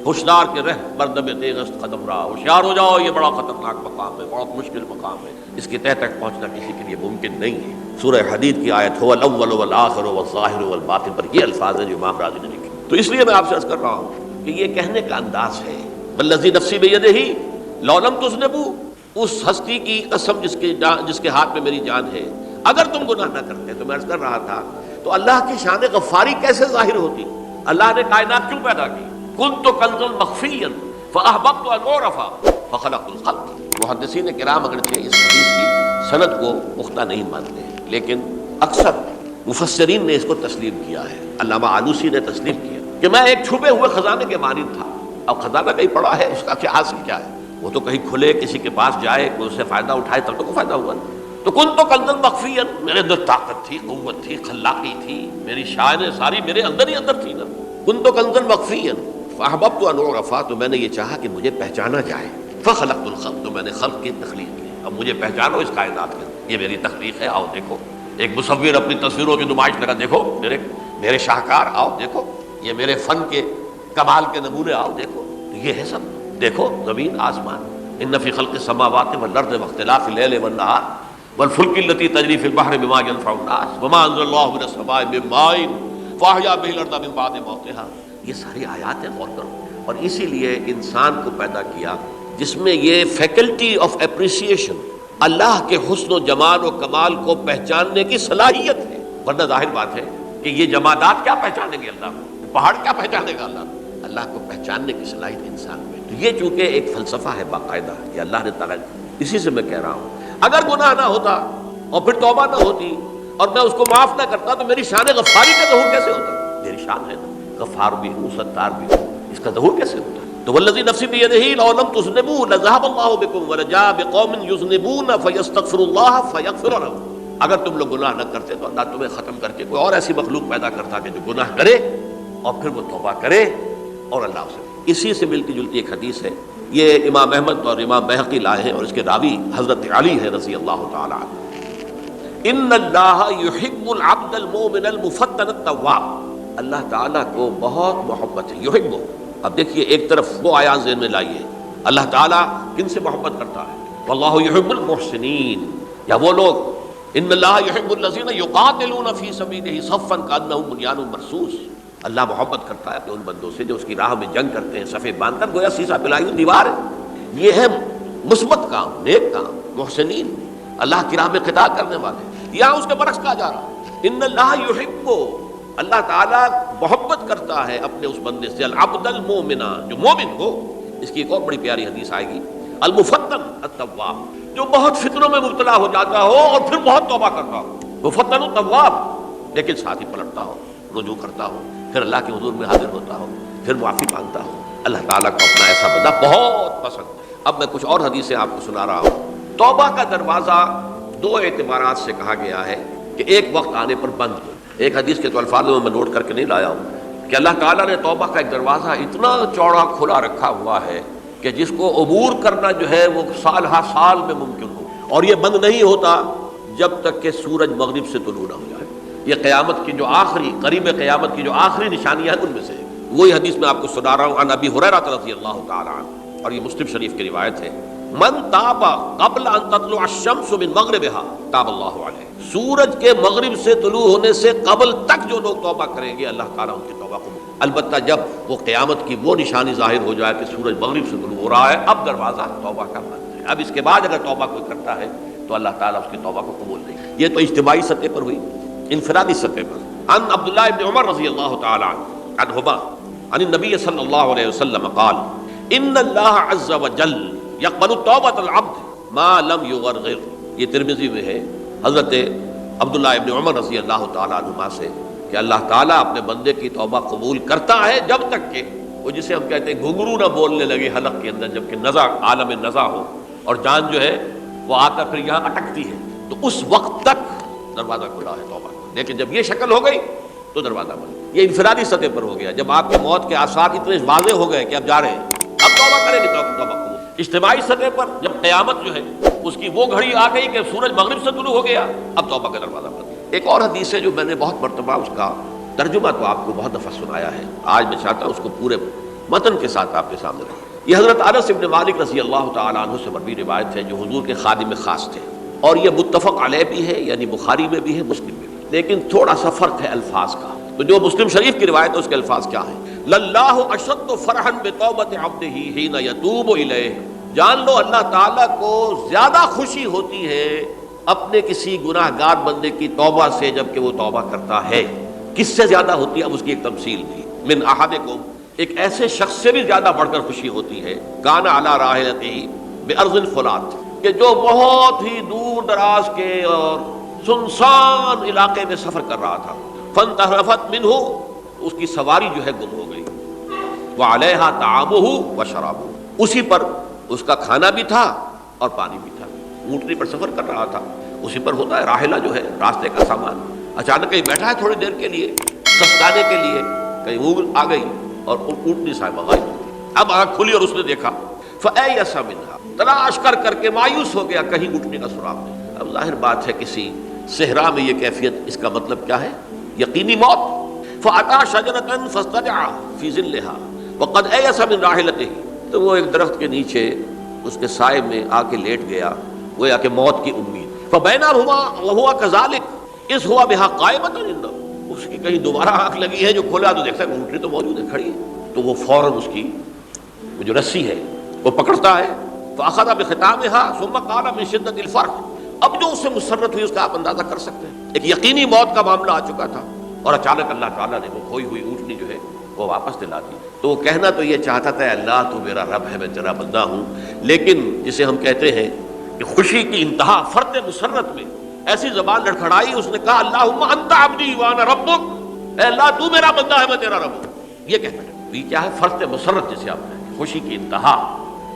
ہوشیار کے رہ بردم تیغست قدم رہا، ہوشیار ہو جاؤ، یہ بڑا خطرناک مقام ہے، بہت مشکل مقام ہے، اس کی تہ تک پہنچنا کسی کے لیے ممکن نہیں ہے۔ سورہ حدید کی آیت هو الاول والآخر والظاہر والباطن پر یہ الفاظ ہیں جو امام راضی نے لکھے۔ تو اس لیے میں آپ سے عرض کر رہا ہوں کہ یہ کہنے کا انداز ہے، والذی نفسی بیدہ لو لم تذنبوا، اس ہستی کی قسم جس کے ہاتھ میں میری جان ہے، اگر تم گناہ نہ کرتے، تو میں عرض کر رہا تھا تو اللہ کی شان غفاری کیسے ظاہر ہوتی؟ اللہ نے کائنات کیوں پیدا کی؟ کنت کنزا مخفیا فاحببت ان اعرف فخلقت الخلق۔ محدثین کرام اگرچہ اس حدیث کی سند کو پختہ نہیں مانتے، لیکن اکثر مفسرین نے اس کو تسلیم کیا ہے۔ علامہ آلوسی نے تسلیم کیا کہ میں ایک چھپے ہوئے خزانے کے مانند تھا۔ اب خزانہ کہیں پڑا ہے، اس کا کیا حاصل کیا ہے؟ وہ تو کہیں کھلے، کسی کے پاس جائے، کوئی اس سے فائدہ اٹھائے تب تو کوئی فائدہ ہوا نہیں۔ تو کن تو کنزن مخفیا، میرے اندر طاقت تھی، قوت تھی، خلاقی تھی، میری شان ساری میرے اندر ہی اندر تھی نا۔ کن تو کنزن مخفیا فاحببت ان اعرف، تو میں نے یہ چاہا کہ مجھے پہچانا جائے، فخلقت الخلق، تو میں نے خلق کی تخلیق کی، اب مجھے پہچانو اس کائنات میں، یہ میری تخلیق ہے، آؤ دیکھو۔ ایک مصور اپنی تصویروں کی نمائش لگا، دیکھو میرے شاہکار، آؤ دیکھو، یہ میرے فن کے کمال کے نمونے، آؤ دیکھو۔ یہ ہے سب، دیکھو زمین آسمان، ان فی خلق السماوات والارض واختلاف اللیل والنہار والفلک التی تجری فی البحر بما ینفع الناس وما انزل اللہ من السماء من ماء فاحیا به الارض من بعد موتها۔ یہ ساری آیات ہیں، غور کرو۔ اور اسی لیے انسان کو پیدا کیا جس میں یہ فیکلٹی آف اپریسیشن، اللہ کے حسن و جمال و کمال کو پہچاننے کی صلاحیت ہے۔ ورنہ ظاہر بات ہے کہ یہ جمادات کیا پہچانیں گے اللہ کو؟ پہاڑ کیا پہچانے گا اللہ کو؟ اللہ کو پہچاننے کی صلاحیت انسان میں۔ تو یہ چونکہ ایک فلسفہ ہے باقاعدہ، یہ اللہ نے تعالیٰ، اسی سے میں کہہ رہا ہوں اگر گناہ نہ ہوتا اور پھر توبہ نہ ہوتی اور میں اس کو معاف نہ کرتا تو میری شان غفاری کا ظہور کیسے ہوتا؟ میری شان ہے نا، غفار بھی ہوں، ستار بھی ہوں، اس کا ظہور کیسے ہوتا؟ تو والذی نفسی بیدہ لو لم تذنبوا لذهب اللہ بکم ولجاء بقوم یذنبون فیستغفروا اللہ فیغفر لهم۔ اگر تم لوگ گناہ نہ کرتے تو اللہ تمہیں ختم کر کے کوئی اور ایسی مخلوق پیدا کرتا کہ جو گناہ کرے اور پھر وہ توبہ کرے اور اللہ سے۔ اسی سے ملتی جلتی ایک حدیث ہے، یہ امام احمد اور امام بہقی لائے ہیں اور اس کے راوی حضرت علی ہے رضی اللہ تعالی عنہ۔ ان اللہ یحب العبد المؤمن المفتن التواب، اللہ تعالیٰ کو بہت محبت ہے، یحب۔ اب دیکھیے ایک طرف وہ آیات ذہن میں لائیے، اللہ تعالیٰ کن سے محبت کرتا ہے؟ واللہ یحب المحسنین، یا وہ لوگ ان اللہ یحب الذین یقاتلون فی سبیلہ صفا کانہم بنیان مرصوص، اللہ محبت کرتا ہے کہ ان بندوں سے جو اس کی راہ میں جنگ کرتے ہیں صفے باندھ کر، گویا سیسا پلائی ہوئی دیوار ہے۔ یہ ہے مثبت کام، نیک کام، محسنین، اللہ کی راہ میں قتال کرنے والے۔ یہاں اس کے برعکس کہا جا رہا ہے ان اللہ یحب، اللہ تعالیٰ محبت کرتا ہے اپنے اس بندے سے، العبد المومنا، جو مومن ہو. اس کی ایک اور بڑی پیاری حدیث آئے گی، المفتن التواب، جو بہت فتنوں میں مبتلا ہو جاتا ہو اور پھر بہت توبہ کرتا ہو. مفتن التواب، لیکن ساتھ ہی پلٹتا ہو، رجوع کرتا ہو، پھر اللہ کے حضور میں حاضر ہوتا ہو، پھر معافی مانگتا ہو. اللہ تعالیٰ کو اپنا ایسا بندہ بہت پسند. اب میں کچھ اور حدیثیں آپ کو سنا رہا ہوں. توبہ کا دروازہ دو اعتبارات سے کہا گیا ہے کہ ایک وقت آنے پر بند ہو. ایک حدیث کے تو الفاظ میں نوٹ کر کے نہیں لایا ہوں کہ اللہ تعالیٰ نے توبہ کا ایک دروازہ اتنا چوڑا کھلا رکھا ہوا ہے کہ جس کو عبور کرنا جو ہے وہ سال ہر سال میں ممکن ہو، اور یہ بند نہیں ہوتا جب تک کہ سورج مغرب سے طلوع نہ ہو جائے. یہ قیامت کی جو آخری، قریب قیامت کی جو آخری نشانیاں ہیں ان میں سے وہی حدیث میں آپ کو سنا رہا ہوں. عن ابی ہریرہ رضی اللہ تعالی عنہ، اور یہ مسلم شریف کی روایت ہے، من تاب قبل ان تطلع الشمس من مغربها تاب اللہ علیہ. سورج کے مغرب سے طلوع ہونے سے قبل تک جو لوگ توبہ کریں گے اللہ تعالیٰ ان کی توبہ قبول. البتہ جب وہ قیامت کی وہ نشانی ظاہر ہو جائے کہ سورج مغرب سے طلوع ہو رہا ہے، اب دروازہ توبہ کا بند ہے. اب اس کے بعد اگر توبہ کوئی کرتا ہے تو اللہ تعالیٰ اس کی توبہ کو قبول نہیں. یہ تو اجتماعی سطح پر ہوئی. انفرادی سطح پر عن عبداللہ ابن عمر رضی اللہ تعالی عنہما عن النبی صلی اللہ علیہ وسلم قال ان اللہ عز وجل یقبل توبۃ العبد ما لم یغرغر. یہ ترمذی میں ہے حضرت عبداللہ ابن عمر رضی اللہ تعالی عنہما سے کہ اللہ تعالیٰ اپنے بندے کی توبہ قبول کرتا ہے جب تک کہ وہ جسے ہم کہتے ہیں گھنگرو نہ بولنے لگے حلق کے اندر، جبکہ نزع عالم نزع ہو اور جان جو ہے وہ آتا پھر یہاں اٹکتی ہے، تو اس وقت تک دروازہ کھلا ہے توبہ. لیکن جب یہ شکل ہو گئی تو دروازہ بند. یہ انفرادی سطح پر ہو گیا. جب آپ کے موت کے آثار اتنے واضح ہو گئے کہ اب جا رہے ہیں، اب توبہ کریں گے تو توبہ قبول. اجتماعی سطح پر جب قیامت جو ہے اس کی وہ گھڑی آ گئی کہ سورج مغرب سے طلوع ہو گیا، اب توبہ کا دروازہ بند. ایک اور حدیث ہے جو میں نے بہت مرتبہ اس کا ترجمہ تو آپ کو بہت دفعہ سنایا ہے، آج میں چاہتا ہوں اس کو پورے متن کے ساتھ آپ کے سامنے رکھوں. یہ حضرت انس بن مالک رضی اللہ تعالی عنہ سے مروی روایت ہے جو حضور کے خادم خاص تھے، اور یہ متفق علیہ بھی ہے، یعنی بخاری میں بھی ہے، مسلم میں بھی، لیکن تھوڑا سا فرق ہے الفاظ کا. تو جو مسلم شریف کی روایت ہے اس کے الفاظ کیا ہیں؟ للہ اشد فرحا بتوبۃ عبدہ حین یتوب الیہ. جان لو اللہ تعالیٰ کو زیادہ خوشی ہوتی ہے اپنے کسی گناہ گار بندے کی توبہ سے جب کہ وہ توبہ کرتا ہے. کس سے زیادہ ہوتی ہے؟ اب اس کی ایک تمثیل دی. من احدکم، ایک ایسے شخص سے بھی زیادہ بڑھ کر خوشی ہوتی ہے کان علی راحلتہ بارض الفلات، کہ جو بہت ہی دور دراز کے اور سنسان علاقے میں سفر کر رہا تھا. فانتحرفت منہ، اس کی سواری جو ہے گم ہو گئی. وعلیہا طعامہ وشرابہ، اسی پر اس کا کھانا بھی تھا اور پانی بھی تھا. اونٹنی پر سفر کر رہا تھا، اسی پر ہوتا ہے راحلہ جو ہے راستے کا سامان. اچانک کہیں بیٹھا ہے تھوڑی دیر کے لیے سستانے کے لیے، کہیں اونٹ آ گئی اور اونٹنی صاحبہ غائب ہو گئی. اب آنکھ کھلی اور اس نے دیکھا، فَأَيَّسَ مِنْهَا، تلاش کر کر کے مایوس ہو گیا، کہیں اونٹنی کا سراغ نہیں. اب ظاہر بات ہے کسی صحرا میں یہ کیفیت، اس کا مطلب کیا ہے؟ یقینی موت. فَأَتَىٰ شَجَرَةً فَاسْتَجَعَ فِي ظِلِّهَا وَقَدْ أَيَسَ مِنْ رَاحِلَتِهِ. تو وہ ایک درخت کے نیچے اس کے سائے میں آ کے لیٹ گیا، گویا کہ موت کی امید. فَبَيْنَهُمَا وَهُوَ كَذَلِكَ إِذْ هُوَ بِهَا قَائِمَةٌ عِندَهُ، اس کی کہیں دوبارہ آنکھ لگی ہے، جو کھولا تو دیکھتا ہے اونٹنی تو موجود ہے، کھڑی ہے. تو وہ فوراً اس کی وہ جو رسی ہے وہ پکڑتا ہے. فَأَخَذَ بِخِتَامِهَا ثُمَّ قَالَ مِنْ شِدَّةِ الْفَرْحِ. اب جو اس سے مسرت ہوئی اس کا آپ اندازہ کر سکتے ہیں. ایک یقینی موت کا معاملہ آ چکا تھا اور اچانک اللہ تعالیٰ نے وہ کھوئی ہوئی اونٹنی جو ہے وہ واپس دلا دی. تو وہ کہنا تو یہ چاہتا تھا اللہ تو میرا رب ہے، میں تیرا بندہ ہوں، لیکن جسے ہم کہتے ہیں کہ خوشی کی انتہا فرط مسرت میں ایسی زبان لڑکھڑائی، اس نے کہا اللہم انت عبدی وانا ربک، اے اللہ تو میرا بندہ ہے میں تیرا رب ہوں. یہ کہتا ہے یہ کیا ہے؟ فرط مسرت جسے آپ کہتے ہیں، خوشی کی انتہا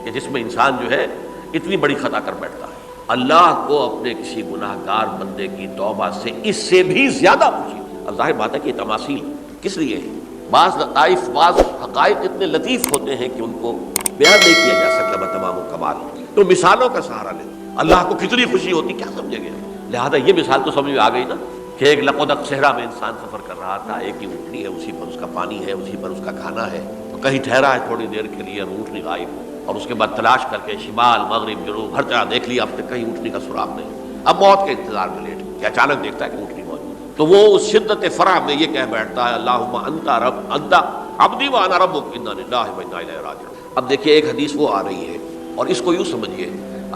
کہ جس میں انسان جو ہے اتنی بڑی خطا کر بیٹھتا ہے. اللہ کو اپنے کسی گناہ گار بندے کی توبہ سے اس سے بھی زیادہ خوشی. اب ظاہر بات ہے کہ یہ تماثیل کس لیے ہے؟ بعض لطائف، بعض حقائق اتنے لطیف ہوتے ہیں کہ ان کو بیان نہیں کیا جا سکتا بتمام الکمال. تو مثالوں کا سہارا لیں. اللہ کو کتنی خوشی ہوتی کیا سمجھے گے؟ لہذا یہ مثال تو سمجھ میں آ گئی نا کہ ایک لقودق صحرا میں انسان سفر کر رہا تھا، ایک ہی اونٹنی ہے، اسی پر اس کا پانی ہے، اسی پر اس کا کھانا ہے. تو کہیں ٹھہرا ہے تھوڑی دیر کے لیے، اونٹنی غائب، اور اس کے بعد تلاش کر کے شمال مغرب جنوب ہر جگہ دیکھ لیا، اب تک کہیں اونٹنی کا سراغ نہیں. اب موت کے انتظار میں لیٹ کہ اچانک دیکھتا ہے کہ اونٹنی موجود. تو وہ اس شدت فرح میں یہ کہہ بیٹھتا ہے اللہم انت رب انت عبدی وانا ربک انا للہ و انا الیہ راجعون. اب دیکھیے ایک حدیث وہ آ رہی ہے اور اس کو یوں سمجھیے،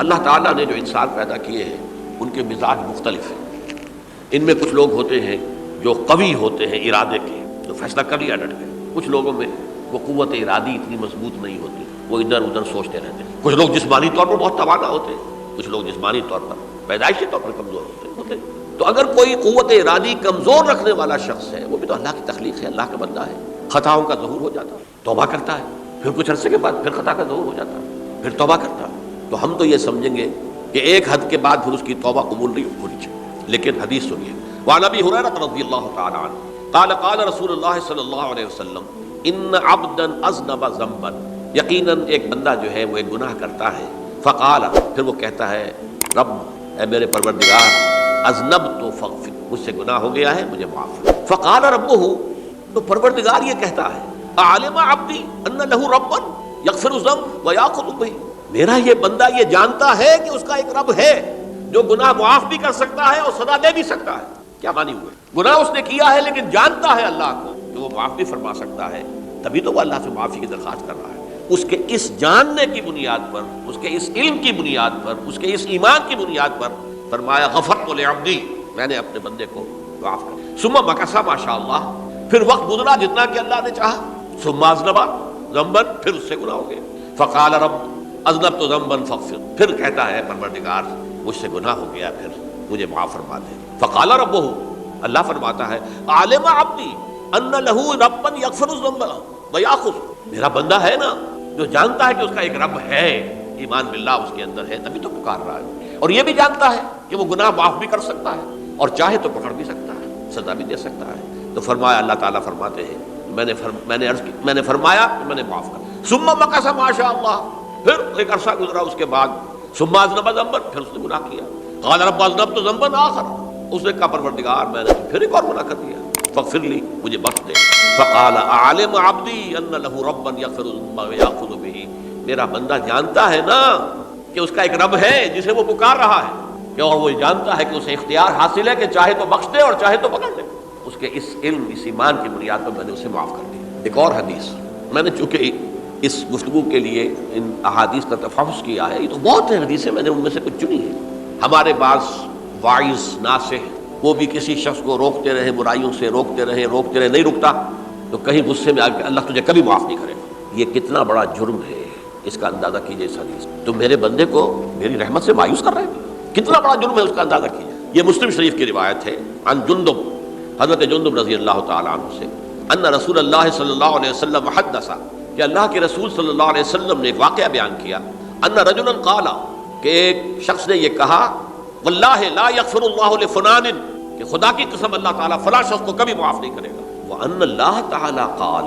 اللہ تعالیٰ نے جو انسان پیدا کیے ہیں ان کے مزاج مختلف ہیں. ان میں کچھ لوگ ہوتے ہیں جو قوی ہوتے ہیں ارادے کے، جو فیصلہ کر لیا ڈٹ گئے. کچھ لوگوں میں وہ قوت ارادی اتنی مضبوط نہیں ہوتی، وہ ادھر ادھر سوچتے رہتے ہیں. کچھ لوگ جسمانی طور پر بہت توانا ہوتے ہیں، کچھ لوگ جسمانی طور پر پیدائشی طور پر کمزور ہوتے ہیں. تو اگر کوئی قوت ارادی کمزور رکھنے والا شخص ہے، وہ بھی تو اللہ کی تخلیق ہے، اللہ کا بندہ ہے، خطاؤں کا ظہور ہو جاتا ہے، توبہ کرتا ہے، پھر کچھ عرصے کے بعد پھر خطا کا ظہور ہو جاتا ہے، پھر توبہ کرتا ہے. تو ہم تو یہ سمجھیں گے کہ ایک حد کے بعد پھر اس کی توبہ قبول نہیں ہونی چاہیے. لیکن حدیث سنیے. وعن ابی ہریرہ رضی اللہ تعالی عنہ قال قال رسول اللہ صلی اللہ علیہ وسلم ان عبدا اذنب ذنبا، یقیناً ایک بندہ جو ہے وہ ایک گناہ کرتا ہے. فقال، پھر وہ کہتا ہے رب، اے میرے پروردگار، اذنبت فاغفر، مجھ سے گناہ ہو گیا ہے، مجھے معاف کر. فقال ربہ، تو پروردگار یہ کہتا ہے اعلم عبدی ان لہ ربا یغفر الذنب ویاخذ بہ، میرا یہ بندہ یہ جانتا ہے کہ اس کا ایک رب ہے جو گناہ معاف بھی کر سکتا ہے اور سزا دے بھی سکتا ہے. کیا معنی ہوئے؟ گناہ اس نے کیا ہے لیکن جانتا ہے اللہ کو کہ وہ معاف بھی فرما سکتا ہے، تبھی تو وہ اللہ سے معافی کی درخواست کر رہا ہے. اس کے اس جاننے کی بنیاد پر، اس کے اس علم کی بنیاد پر، اس کے اس ایمان کی بنیاد پر فرمایا غفرت لعبدی، میں نے اپنے بندے کو معاف کر دیا. ثم مکث ماشاءاللہ، پھر وقت گزرا جتنا کہ اللہ نے چاہا. ثم اذنب ذنبا، پھر اس سے گناہ ہو گیا. فقال رب اذنبت ذنبا فاغفر، پھر کہتا ہے پروردگار مجھ سے گناہ ہو گیا، پھر مجھے معاف فرما دے. فقال ربہ، اللہ فرماتا ہے عالم عبدی ان لہ ربا یغفر الذنب ویاخذ، میرا بندہ ہے نا جو جانتا ہے کہ اس کا ایک رب ہے، ایمان باللہ اس کے اندر ہے، تبھی تو پکار رہا ہے. اور یہ بھی جانتا ہے کہ وہ گناہ معاف بھی کر سکتا ہے اور چاہے تو پکڑ بھی سکتا ہے، سزا بھی دے سکتا ہے. تو فرمایا، اللہ تعالیٰ فرماتے ہیں میں نے فرمایا کہ میں نے معاف کر. ثم مکث ماشاءاللہ، پھر ایک عرصہ گزرا اس کے بعد. ثم اذنب ذنبا، پھر اس نے گناہ کیا. قال رب اذنبت ذنبا آخر، اس نے کہا پروردگار میں نے پھر ایک اور گناہ کر دیا، فاغفر لی، مجھے بخش دے. فقال اعلم عبدی ان لہ ربا یغفر الذنب ویاخذ بہ، میرا بندہ جانتا ہے نا کہ اس کا ایک رب ہے جسے وہ پکار رہا ہے، کہ اور وہ جانتا ہے کہ اسے اختیار حاصل ہے کہ چاہے تو بخش دے اور چاہے تو پکڑ لے. اس کے اس علم، اس ایمان کی بنیاد پر میں نے اسے معاف کر دیا. ایک اور حدیث، میں نے چونکہ اس گفتگو کے لیے ان احادیث کا تفحص کیا ہے، یہ تو بہت ہیں حدیثیں، میں نے ان میں سے کچھ چنی ہیں. ہمارے پاس واعظ ناصح، وہ بھی کسی شخص کو روکتے رہے، برائیوں سے روکتے رہے، نہیں رکتا تو کہیں غصے میں آ کے اللہ تجھے کبھی معاف نہیں کرے گا. یہ کتنا بڑا جرم ہے، اس کا اندازہ کیجئے. اس حدیث تو میرے بندے کو میری رحمت سے مایوس کر رہے ہیں، کتنا بڑا جرم ہے، اس کا اندازہ کیجئے. یہ مسلم شریف کی روایت ہے عن جندب، حضرت جندب رضی اللہ تعالیٰ عنہ سے، ان رسول اللہ صلی اللہ علیہ وسلم حدث، کہ اللہ کے رسول صلی اللہ علیہ وسلم نے ایک واقعہ بیان کیا. ان رجلا قال، کہ ایک شخص نے یہ کہا، واللہ لا یغفر اللہ لفلان، کہ خدا کی قسم اللہ تعالیٰ فلاں شخص کو کبھی معاف نہیں کرے گا. وان اللہ تعالیٰ قال،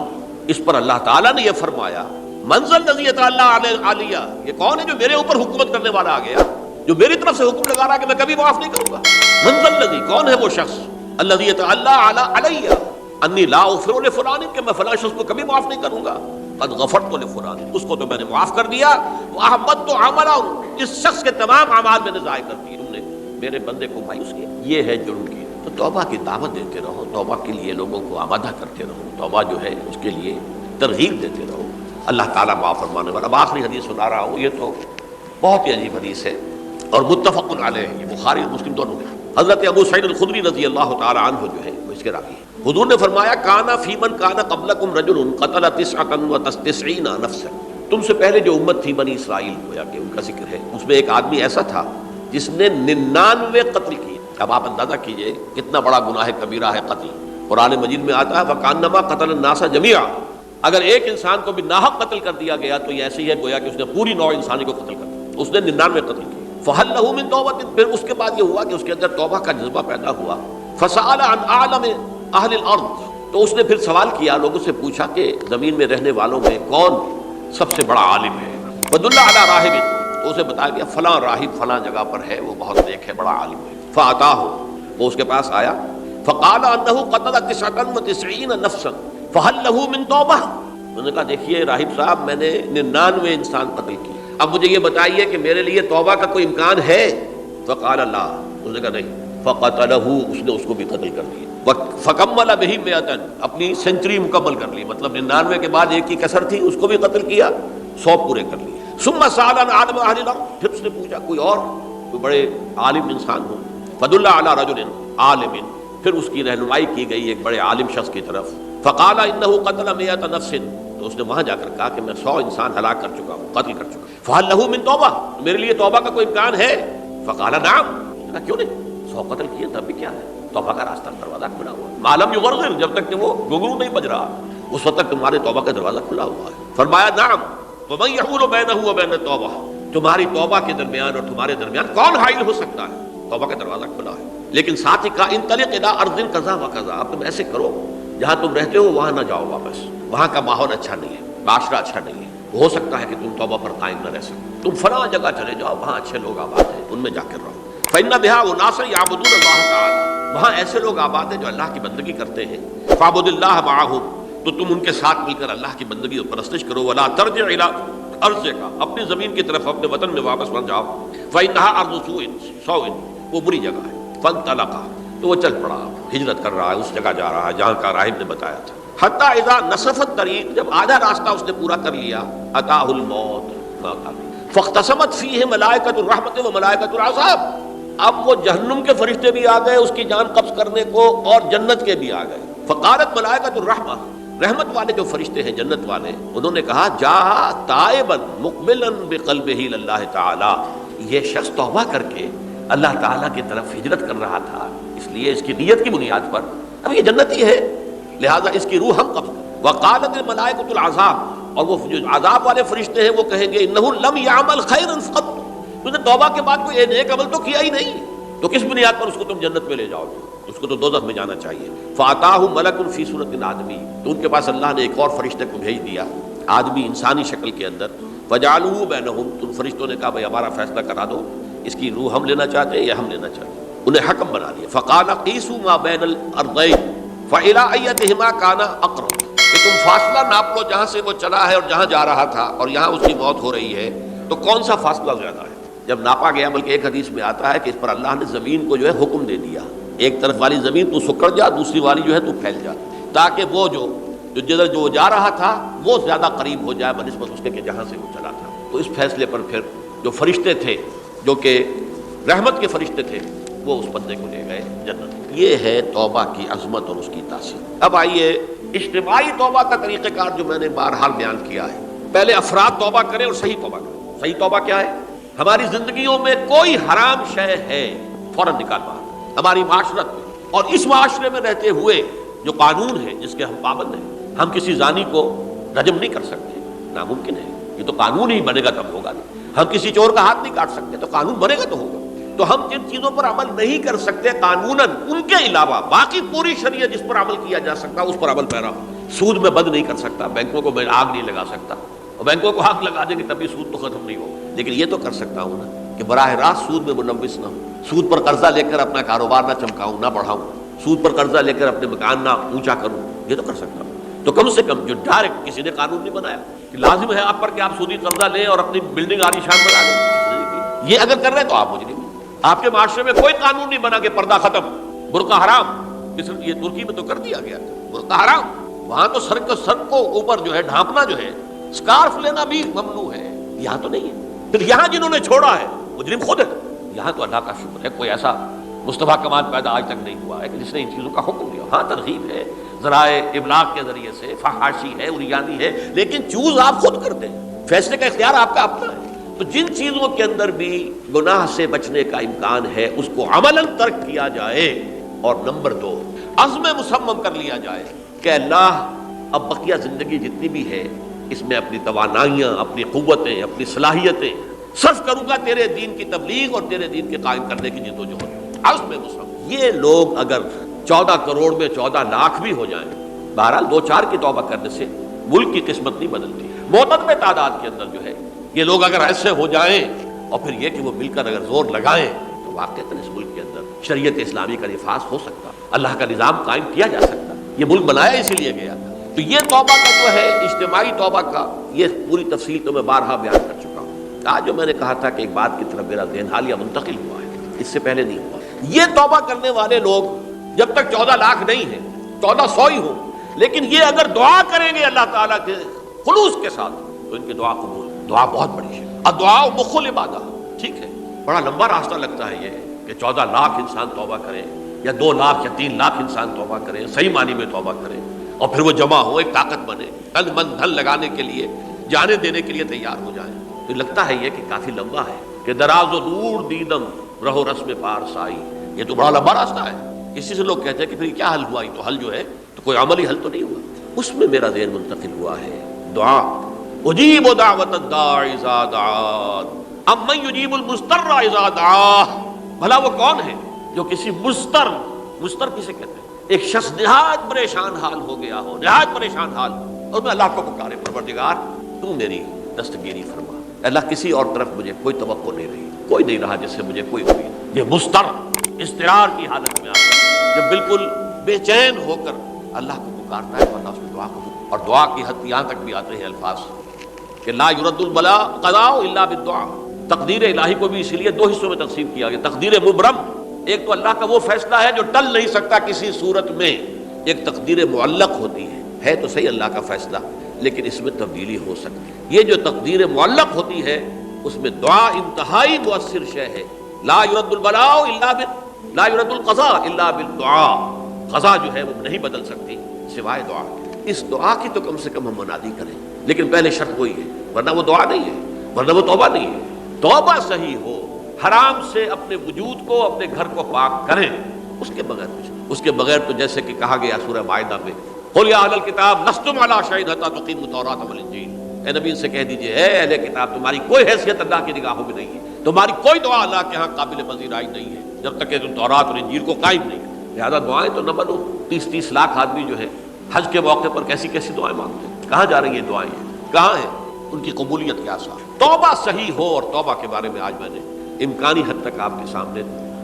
اس پر اللہ تعالیٰ نے یہ فرمایا، من ذا الذی یتعالی علیہ، یہ کون ہے جو میرے اوپر حکومت کرنے والا آ گیا، جو میری طرف سے حکم لگا رہا ہے کہ میں کبھی معاف نہیں کروں گا. من ذا الذی، کون ہے وہ شخص، الذی یتعالی علیہ انی لا اغفر لفلان، کہ میں فلاں شخص کو کبھی معاف نہیں کروں گا. قد غفرت لفلان، اس کو تو میں نے معاف کر دیا. واحبطت عملا، اس شخص کے تمام اعمال میں نے ضائع کر دیے، تم نے میرے بندے کو مایوس کیا. یہ ہے جرم کی. تو توبہ کی دعوت دیتے رہو، توبہ کے لیے لوگوں کو آمادہ کرتے رہو، توبہ جو ہے اس کے لیے ترغیب دیتے رہو. اللہ تعالیٰ معاف فرمانے والا. اب آخری حدیث سنا رہا ہوں، یہ تو بہت ہی عجیب حدیث ہے اور متفق علیہ، یہ بخاری اور مسلم دونوں میں. حضرت ابو سعید الخدری رضی اللہ تعالیٰ عنہ جو ہے وہ اس کے راوی ہیں. حضور نے فرمایا، کانا فی من کانا قبلکم رجل قتل 99 نفسا، تم سے پہلے جو امت تھی بنی اسرائیل، گویا کہ ان کا ذکر ہے، اس میں ایک آدمی ایسا تھا جس نے 99 قتل کیے. اب آپ اندازہ کیجئے کتنا بڑا گناہ کبیرہ ہے قتل. قرآن مجید میں آتا ہے فکانما قتل الناس جميعا، اگر ایک انسان کو بھی ناحق قتل کر دیا گیا تو یہ ایسے ہی ہے گویا کہ اس نے پوری نوع انسانی کو قتل کر دیا. اس نے 99 قتل کیے. فہل لہ من توبۃ، پھر اس کے بعد یہ ہوا کہ اس کے اندر توبہ کا جذبہ پیدا ہوا. فسأل عن اعلم اہل الارض، تو اس نے پھر سوال کیا، لوگوں سے پوچھا کہ زمین میں رہنے والوں میں کون سب سے بڑا عالم ہے. فدل علی راہب، تو اسے بتایا گیا فلاں راہب فلاں جگہ پر ہے، وہ بہت نیک ہے، بڑا عالم ہے. فاتاہ، وہ اس کے پاس آیا. فقال انہ قتل 99 نفسا فہل لہ من توبہ، انہوں نے کہا دیکھیے راہب صاحب، میں نے 99 انسان قتل کیے، اب مجھے یہ بتائیے کہ میرے لیے توبہ کا کوئی امکان ہے. فقال لا، اس نے کہا نہیں. فقتلہ، اس نے اس کو بھی قتل کر دیا. فکمل بہ 100، اپنی سینچری مکمل کر لی، مطلب 99 کے بعد ایک کی کسر تھی، اس کو بھی قتل کیا، 100 پورے کر لیے. ثم سأل عن عالم اہل الارض، پھر اس نے پوچھا کوئی اور، کوئی بڑے عالم انسان ہو. فدل علی رجل عالم، پھر اس کی رہنمائی کی گئی ایک بڑے عالم شخص کی طرف. فقال انه قتل 100 نفس، تو اس نے وہاں جا کر کہا کہ میں 100 انسان ہلاک کر چکا ہوں، قتل کر چکا ہوں. فهل له من توبہ، میرے لیے توبہ کا کوئی امکان ہے؟ فقال نعم، کیوں نہیں، 100 قتل کیے تب بھی کیا ہے، توبہ کا راستہ دروازہ کھلا ہوا ہے. معلوم یغرغر، جب تک کہ وہ گھنگرو نہیں بج رہا اس وقت تک تمہارے توبہ کا دروازہ کھلا ہوا ہے. فرمایا نعم، ومن يحول بینہ وبین التوبہ، تمہاری توبہ کے درمیان اور تمہارے درمیان کون حائل ہو سکتا ہے، توبہ کا دروازہ کھلا ہے. لیکن ساتھ ہی کہا انطلق الی ارض کذا و کذا، اب تم ایسے کرو جہاں تم رہتے ہو وہاں نہ جاؤ واپس، وہاں کا ماحول اچھا نہیں ہے، معاشرہ اچھا نہیں ہے، ہو سکتا ہے کہ تم توبہ پر قائم نہ رہ سکو، تم فلاں جگہ چلے جاؤ، وہاں اچھے لوگ آباد ہیں، ان میں جا کر رہو. فإن بها أناسا يعبدون الله تعالی، وہاں ایسے لوگ آباد ہیں جو اللہ کی بندگی کرتے ہیں. فاعبد اللہ معهم، تو تم ان کے ساتھ مل کر اللہ کی بندگی اور پرستش کرو. ولا ترجع الى ارضک، اپنی زمین کی طرف اپنے وطن میں واپس مت جاؤ. فإنها ارض سوء، وہ بری جگہ ہے. فانطلقا، تو وہ چل پڑا، ہجرت کر رہا ہے، اس جگہ جا رہا ہے جہاں کا راہب نے بتایا تھا. حتی اذا نصف الطریق، جب آدھا راستہ اس نے پورا کر لیا، اتاہ الموت، فاختصمت فیہ ملائکۃ الرحمت و ملائکۃ العذاب، اب وہ جہنم کے فرشتے بھی آ گئے اس کی جان قبض کرنے کو اور جنت کے بھی آ گئے. فقالت ملائکۃ الرحمہ، رحمت والے جو فرشتے ہیں جنت والے، انہوں نے کہا جاء تائبا مقبلا بقلبہ اللہ تعالی، یہ شخص توبہ کر کے اللہ تعالیٰ کی طرف ہجرت کر رہا تھا، اس لیے اس کی نیت کی بنیاد پر اب یہ جنتی ہے، لہذا اس کی روح ہم قبض کریں. وقالت الملائکۃ العذاب، اور وہ جو عذاب والے فرشتے ہیں وہ کہیں گے انہ لم یعمل خیرا قط، تو نے توبہ کے بعد کوئی نیک عمل تو کیا ہی نہیں، تو کس بنیاد پر اس کو تم جنت میں لے جاؤ گے، اس کو تو دوزخ میں جانا چاہیے. فاتاہ ملک فی صورت آدمی، تو ان کے پاس اللہ نے ایک اور فرشتے کو بھیج دیا آدمی انسانی شکل کے اندر. فجعلوہ بینہم، تو ان فرشتوں نے کہا بھائی ہمارا فیصلہ کرا دو، اس کی روح ہم لینا چاہتے ہیں یا ہم لینا چاہتے ہیں. انہیں حکم بنا دیا. فقال قیسوا ما بین الارضین فإلی ایتہما کان اقرب، کہ تم فاصلہ ناپ لو جہاں سے وہ چلا ہے اور جہاں جا رہا تھا اور یہاں اس کی موت ہو رہی ہے، تو کون سا فاصلہ زیادہ ہے. جب ناپا گیا، بلکہ ایک حدیث میں آتا ہے کہ اس پر اللہ نے زمین کو جو ہے حکم دے دیا، ایک طرف والی زمین تو سکڑ جا، دوسری والی جو ہے تو پھیل جا، تاکہ وہ جدھر جو جا رہا تھا وہ زیادہ قریب ہو جائے بنسبت اس کے کہ جہاں سے وہ چلا تھا. تو اس فیصلے پر پھر جو فرشتے تھے جو کہ رحمت کے فرشتے تھے وہ اس بندے کو لے گئے جنت. یہ ہے توبہ کی عظمت اور اس کی تاثیر. اب آئیے اجتماعی توبہ کا طریقہ کار جو میں نے بہرحال بیان کیا ہے. پہلے افراد توبہ کریں اور صحیح توبہ کریں. صحیح توبہ کیا ہے؟ ہماری زندگیوں میں کوئی حرام شے ہے فوراً نکال باہر. ہماری معاشرت میں اور اس معاشرے میں رہتے ہوئے جو قانون ہے جس کے ہم پابند ہیں، ہم کسی زانی کو رجم نہیں کر سکتے، ناممکن ہے، یہ تو قانون ہی بنے گا تب ہوگا. ہم کسی چور کا ہاتھ نہیں کاٹ سکتے، تو قانون بنے گا تو ہوگا. تو ہم جن چیزوں پر عمل نہیں کر سکتے قانوناً، ان کے علاوہ باقی پوری شریعت جس پر عمل کیا جا سکتا اس پر عمل پیرا. سود میں بند نہیں کر سکتا، بینکوں کو میں آگ نہیں لگا سکتا، اور بینکوں کو آگ لگا دیں گے تبھی سود تو ختم نہیں ہوگا. لیکن یہ تو کر سکتا ہوں نا کہ براہ راست سود میں منوس نہ ہوں، سود پر قرضہ لے کر اپنا کاروبار نہ چمکاؤں، نہ بڑھاؤں، سود پر قرضہ لے کر اپنے مکان نہ اونچا کروں، یہ تو کر سکتا ہوں. تو کم سے کم جو ڈائریکٹ کسی نے قانون نہیں بنایا کہ لازم ہے آپ پر کہ آپ سودی قرضہ لیں اور اپنی بلڈنگ عالی شان بنا لیں، یہ اگر کر رہے ہیں تو آپ مجرم. آپ کے معاشرے میں کوئی قانون نہیں بنا کہ پردہ ختم، برقع حرام. یہ ترکی میں تو کر دیا گیا تھا، برقع حرام. وہاں تو سر کو اوپر جو ہے ڈھانپنا جو ہے، اسکارف لینا بھی ممنوع ہے، یہاں تو نہیں ہے. پھر یہاں جنہوں نے چھوڑا ہے مجرم خود ہے. یہاں تو اللہ کا شکر ہے کوئی ایسا مصطفیٰ کمال پیدا آج تک نہیں ہوا ہے کہ جس نے ان چیزوں کا حکم دیا. ہاں ترغیب ہے ذرائع ابلاغ کے ذریعے سے، فحاشی ہے، اریانی ہے، لیکن چوز آپ خود کرتے ہیں، فیصلے کا اختیار آپ کا اپنا ہے. تو جن چیزوں کے اندر بھی گناہ سے بچنے کا امکان ہے اس کو عملاً ترک کیا جائے. اور نمبر 2، عزم مصمم کر لیا جائے کہ اللہ اب بقیہ زندگی جتنی بھی ہے اس میں اپنی توانائیاں، اپنی قوتیں، اپنی صلاحیتیں صرف کروں گا تیرے دین کی تبلیغ اور تیرے دین کے قائم کرنے کی جدوجہد. عزم مصمم. یہ لوگ اگر 14 کروڑ میں 14 لاکھ بھی ہو جائیں، بہرحال 2-4 کی توبہ کرنے سے ملک کی قسمت نہیں بدلتی. معتدل تعداد کے اندر جو ہے یہ لوگ اگر ایسے ہو جائیں اور پھر یہ کہ وہ مل کر اگر زور لگائیں تو واقعتاً اس ملک کے اندر شریعت اسلامی کا نفاذ ہو سکتا، اللہ کا نظام قائم کیا جا سکتا. یہ ملک بنایا اسی لیے گیا تھا. تو یہ توبہ کا جو ہے اجتماعی توبہ کا یہ پوری تفصیل تو میں بارہا بیان کر چکا ہوں. آج جو میں نے کہا تھا کہ ایک بات کی طرف میرا ذہن حالیہ منتقل ہوا ہے، اس سے پہلے نہیں ہوا. یہ توبہ کرنے والے لوگ جب تک 14 لاکھ نہیں ہیں، 1400 ہی ہوں، لیکن یہ اگر دعا کریں گے اللہ تعالیٰ کے خلوص کے ساتھ تو ان کی دعا قبول. دعا بہت بڑی ہے، الدعاء مخ العبادہ. ٹھیک ہے، بڑا لمبا راستہ لگتا ہے یہ کہ 14 لاکھ انسان توبہ کرے. یا 2 لاکھ یا 3 لاکھ انسان توبہ کرے، صحیح معنی میں توبہ کرے، اور پھر وہ جمع ہو، ایک طاقت بنے، تن من دھن لگانے کے لیے، جانے دینے کے لیے تیار ہو جائیں، تو لگتا ہے یہ کہ کافی لمبا ہے کہ دراز و دور دیدم رہو رسم پارسائی، یہ تو بڑا لمبا راستہ ہے۔ اسی سے لوگ کہتے ہیں کہ پھر کیا حل ہوا؟ یہ تو حل جو ہے تو کوئی عملی حل تو نہیں ہوا۔ اس میں میرا ذہن منتقل ہوا ہے دعا، اجیب دعوت الداعی اذا دعان امن یجیب المضطر اذا دعاہ۔ بھلا وہ کون ہے جو کسی مضطر کسے کہتے ہیں؟ ایک شخص نہایت پریشان حال ہو گیا ہو، نہایت پریشان حال، اور میں اللہ کو پکارے، پروردگار تو میری دستگیری فرما۔ اللہ کسی اور طرف مجھے کوئی توقع نہیں رہی، کوئی نہیں رہا جس سے مجھے کوئی امید۔ یہ مضطر اضطرار کی حالت میں آتا ہے، جب بالکل بے چین ہو کر اللہ کو پکارتا ہے، تو اللہ اس کی دعا کو، اور دعا کی حد یہاں تک بھی آتے ہیں الفاظ کہ لا یرد البلاء قضاء الا بالدعاء۔ تقدیر الہی کو بھی اسی لیے 2 حصوں میں تقسیم کیا گیا، تقدیر مبرم، ایک تو اللہ کا وہ فیصلہ ہے جو ٹل نہیں سکتا کسی صورت میں، ایک تقدیر معلق ہوتی ہے تو صحیح اللہ کا فیصلہ لیکن اس میں تبدیلی ہو سکتی ہے۔ یہ جو تقدیر معلق ہوتی ہے اس میں دعا انتہائی مؤثر شے ہے۔ لا یرد البلاء الا لا یرد القضاء الا بالدعاء، قضا جو ہے وہ نہیں بدل سکتی سوائے دعا کے۔ اس دعا کی تو کم سے کم ہم منادی کریں، لیکن پہلے شرط وہی ہے، ورنہ وہ دعا نہیں ہے، ورنہ وہ توبہ نہیں ہے۔ توبہ صحیح ہو، حرام سے اپنے وجود کو، اپنے گھر کو پاک کریں، اس کے بغیر کچھ نہیں۔ اس کے بغیر تو جیسے کہ کہا گیا سورہ مائدہ میں، قل یا اہل الکتاب لستم علی شیء حتی تقیموا التوراۃ والانجیل، اے نبی ان سے کہہ دیجئے اے اہل کتاب تمہاری کوئی حیثیت اللہ کی نگاہوں میں نہیں ہے، تمہاری کوئی دعا اللہ کے ہاں قابل پذیرائی نہیں ہے جب تک کہ تم تورات اور انجیل کو قائم نہیں کرو۔ لہٰذا دعائیں تو نہ بنو۔ 30 لاکھ آدمی جو ہے حج کے موقع پر کیسی کیسی دعائیں مانگتے ہیں، کہاں جا رہی ہیں دعائیں، کہاں ہیں ان کی قبولیت کیا سا؟ توبہ صحیح ہو، اور توبہ کے بارے میں آج میں نے امکانی حد تک آپ کے سامنے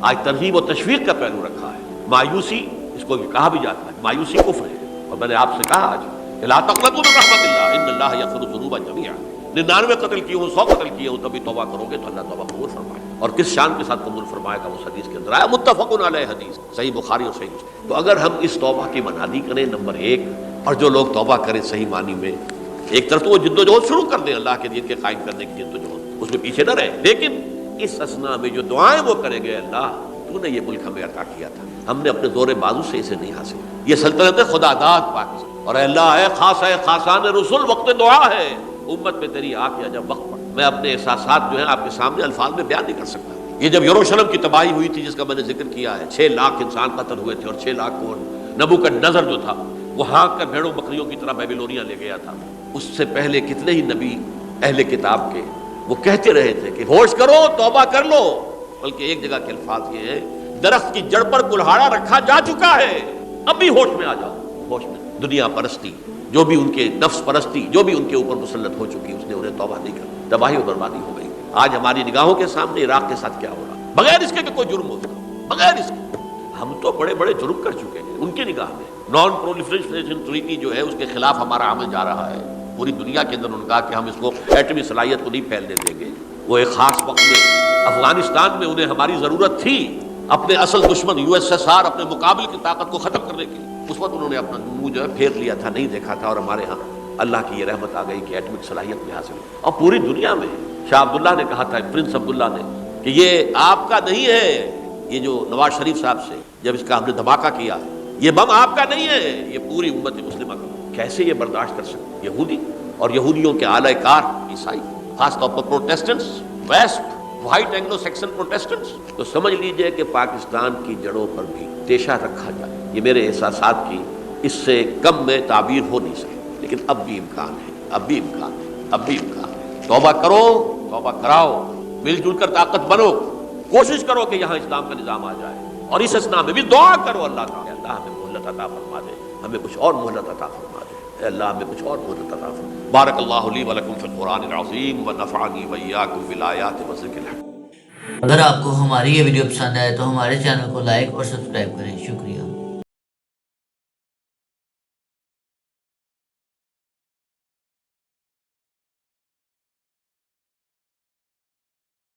آج ترغیب و تشویق کا پہلو رکھا ہے۔ مایوسی، اس کو بھی کہا بھی جاتا ہے، مایوسی کفر ہے، اور میں نے آپ سے کہا آج کہ لا تقنطوا من رحمت اللہ ان اللہ یغفر الذنوب جميعا، 99 قتل کیے ہوں، 100 قتل کیے ہوں، تبھی توبہ کرو گے تو اللہ توبہ قبول فرمائے، اور کس شان کے ساتھ قبول فرمائے گا اس حدیث کے اندر آیا، متفق علیہ حدیث، صحیح بخاری اور صحیح مسلم۔ تو اگر ہم اس توبہ کی منادی کریں نمبر 1، اور جو لوگ توبہ کریں صحیح معنی میں، ایک طرف تو وہ جد و جہد شروع کر دیں اللہ کے دین کے قائم کرنے کی جد و جہد، اس میں پیچھے نہ رہے، لیکن اس اسنا میں جو دعائیں وہ کریں گے، اللہ تو نے یہ ملک ہمیں عطا کیا تھا، ہم نے اپنے زور بازو سے اسے نہیں حاصل، یہ سلطنت خدا داد پاکستان، اور اے اللہ ہے خاص ہے خاصان رسول، وقت دعا ہے، امت میں تیری آ کے جب وقت پڑ، میں اپنے احساسات جو ہیں آپ کے سامنے الفاظ میں بیان نہیں کر سکتا۔ یہ جب یروشلم کی تباہی ہوئی تھی جس کا میں نے ذکر کیا ہے، 6 لاکھ انسان قتل ہوئے تھے، اور 6 لاکھ کو نبوکدنضر جو تھا وہ ہانک کر بھیڑوں بکریوں کی طرح بیبلونیا لے گیا تھا، اس سے پہلے کتنے ہی نبی اہل کتاب کے وہ کہتے رہے تھے کہ ہوش کرو، توبہ کر لو، بلکہ ایک جگہ کے الفاظ یہ ہیں، درخت کی جڑ پر کلہاڑا رکھا جا چکا ہے، اب بھی ہوش میں آ جاؤ، ہوش میں۔ دنیا پرستی، جو بھی ان کے نفس پرستی جو بھی ان کے اوپر مسلط ہو چکی، اس نے انہیں توبہ نہیں کر، تباہی و بربادی ہو گئی۔ آج ہماری نگاہوں کے سامنے عراق کے ساتھ کیا ہو رہا، بغیر اس کے کہ کوئی جرم ہوتا، بغیر اس کے ہم تو بڑے بڑے جرم کر چکے ہیں ان کی نگاہ میں۔ نان پرولیفریشن ٹریٹی جو ہے اس کے خلاف ہمارا عمل جا رہا ہے پوری دنیا کے اندر، انہوں نے کہا کہ ہم اس کو ایٹمی صلاحیت کو نہیں پھیلنے دیں گے۔ وہ ایک خاص وقت میں افغانستان میں انہیں ہماری ضرورت تھی اپنے اصل دشمن USSR اپنے مقابل کی طاقت کو ختم کرنے کی، اس وقت انہوں نے اپنا منہ جو ہے پھیر لیا تھا، نہیں دیکھا تھا، اور ہمارے ہاں اللہ کی یہ رحمت آ گئی کہ ایٹمک صلاحیت بھی حاصل ہوئی۔ اور پوری دنیا میں شاہ عبداللہ نے کہا تھا، پرنس عبداللہ نے، کہ یہ آپ کا نہیں ہے، یہ جو نواز شریف صاحب سے جب اس کا ہم نے دھماکہ کیا، یہ بم آپ کا نہیں ہے، یہ پوری امت مسلمہ کا۔ کیسے یہ برداشت کر سکتے یہودی اور یہودیوں کے اعلی کار عیسائی، خاص طور پر Protestants, West White Anglo Saxon Protestants? تو سمجھ لیجئے کہ پاکستان کی جڑوں پر بھی تیشہ رکھا جائے، یہ میرے احساسات کی اس سے کم میں تعبیر ہو نہیں سکتی، لیکن اب بھی امکان ہے، اب بھی امکان ہے، اب بھی امکان ہے۔ توبہ کرو، توبہ کراؤ، مل جل کر طاقت بنو، کوشش کرو کہ یہاں اسلام کا نظام آ جائے، اور اس اسنا میں بھی دعا کرو اللہ تعالیٰ، اللہ ہمیں مہلت عطا فرما دے، ہمیں کچھ اور مہلت عطا فرما دے، اے اللہ ہمیں کچھ اور مہلت عطا فرما دے۔ بارک اللہ لی ولکم فی القرآن العظیم ونفعنی وإیاکم بالآیات والذکر الحکیم۔ اگر آپ کو ہماری یہ ویڈیو پسند آئے تو ہمارے چینل کو لائک اور سبسکرائب کریں، شکریہ۔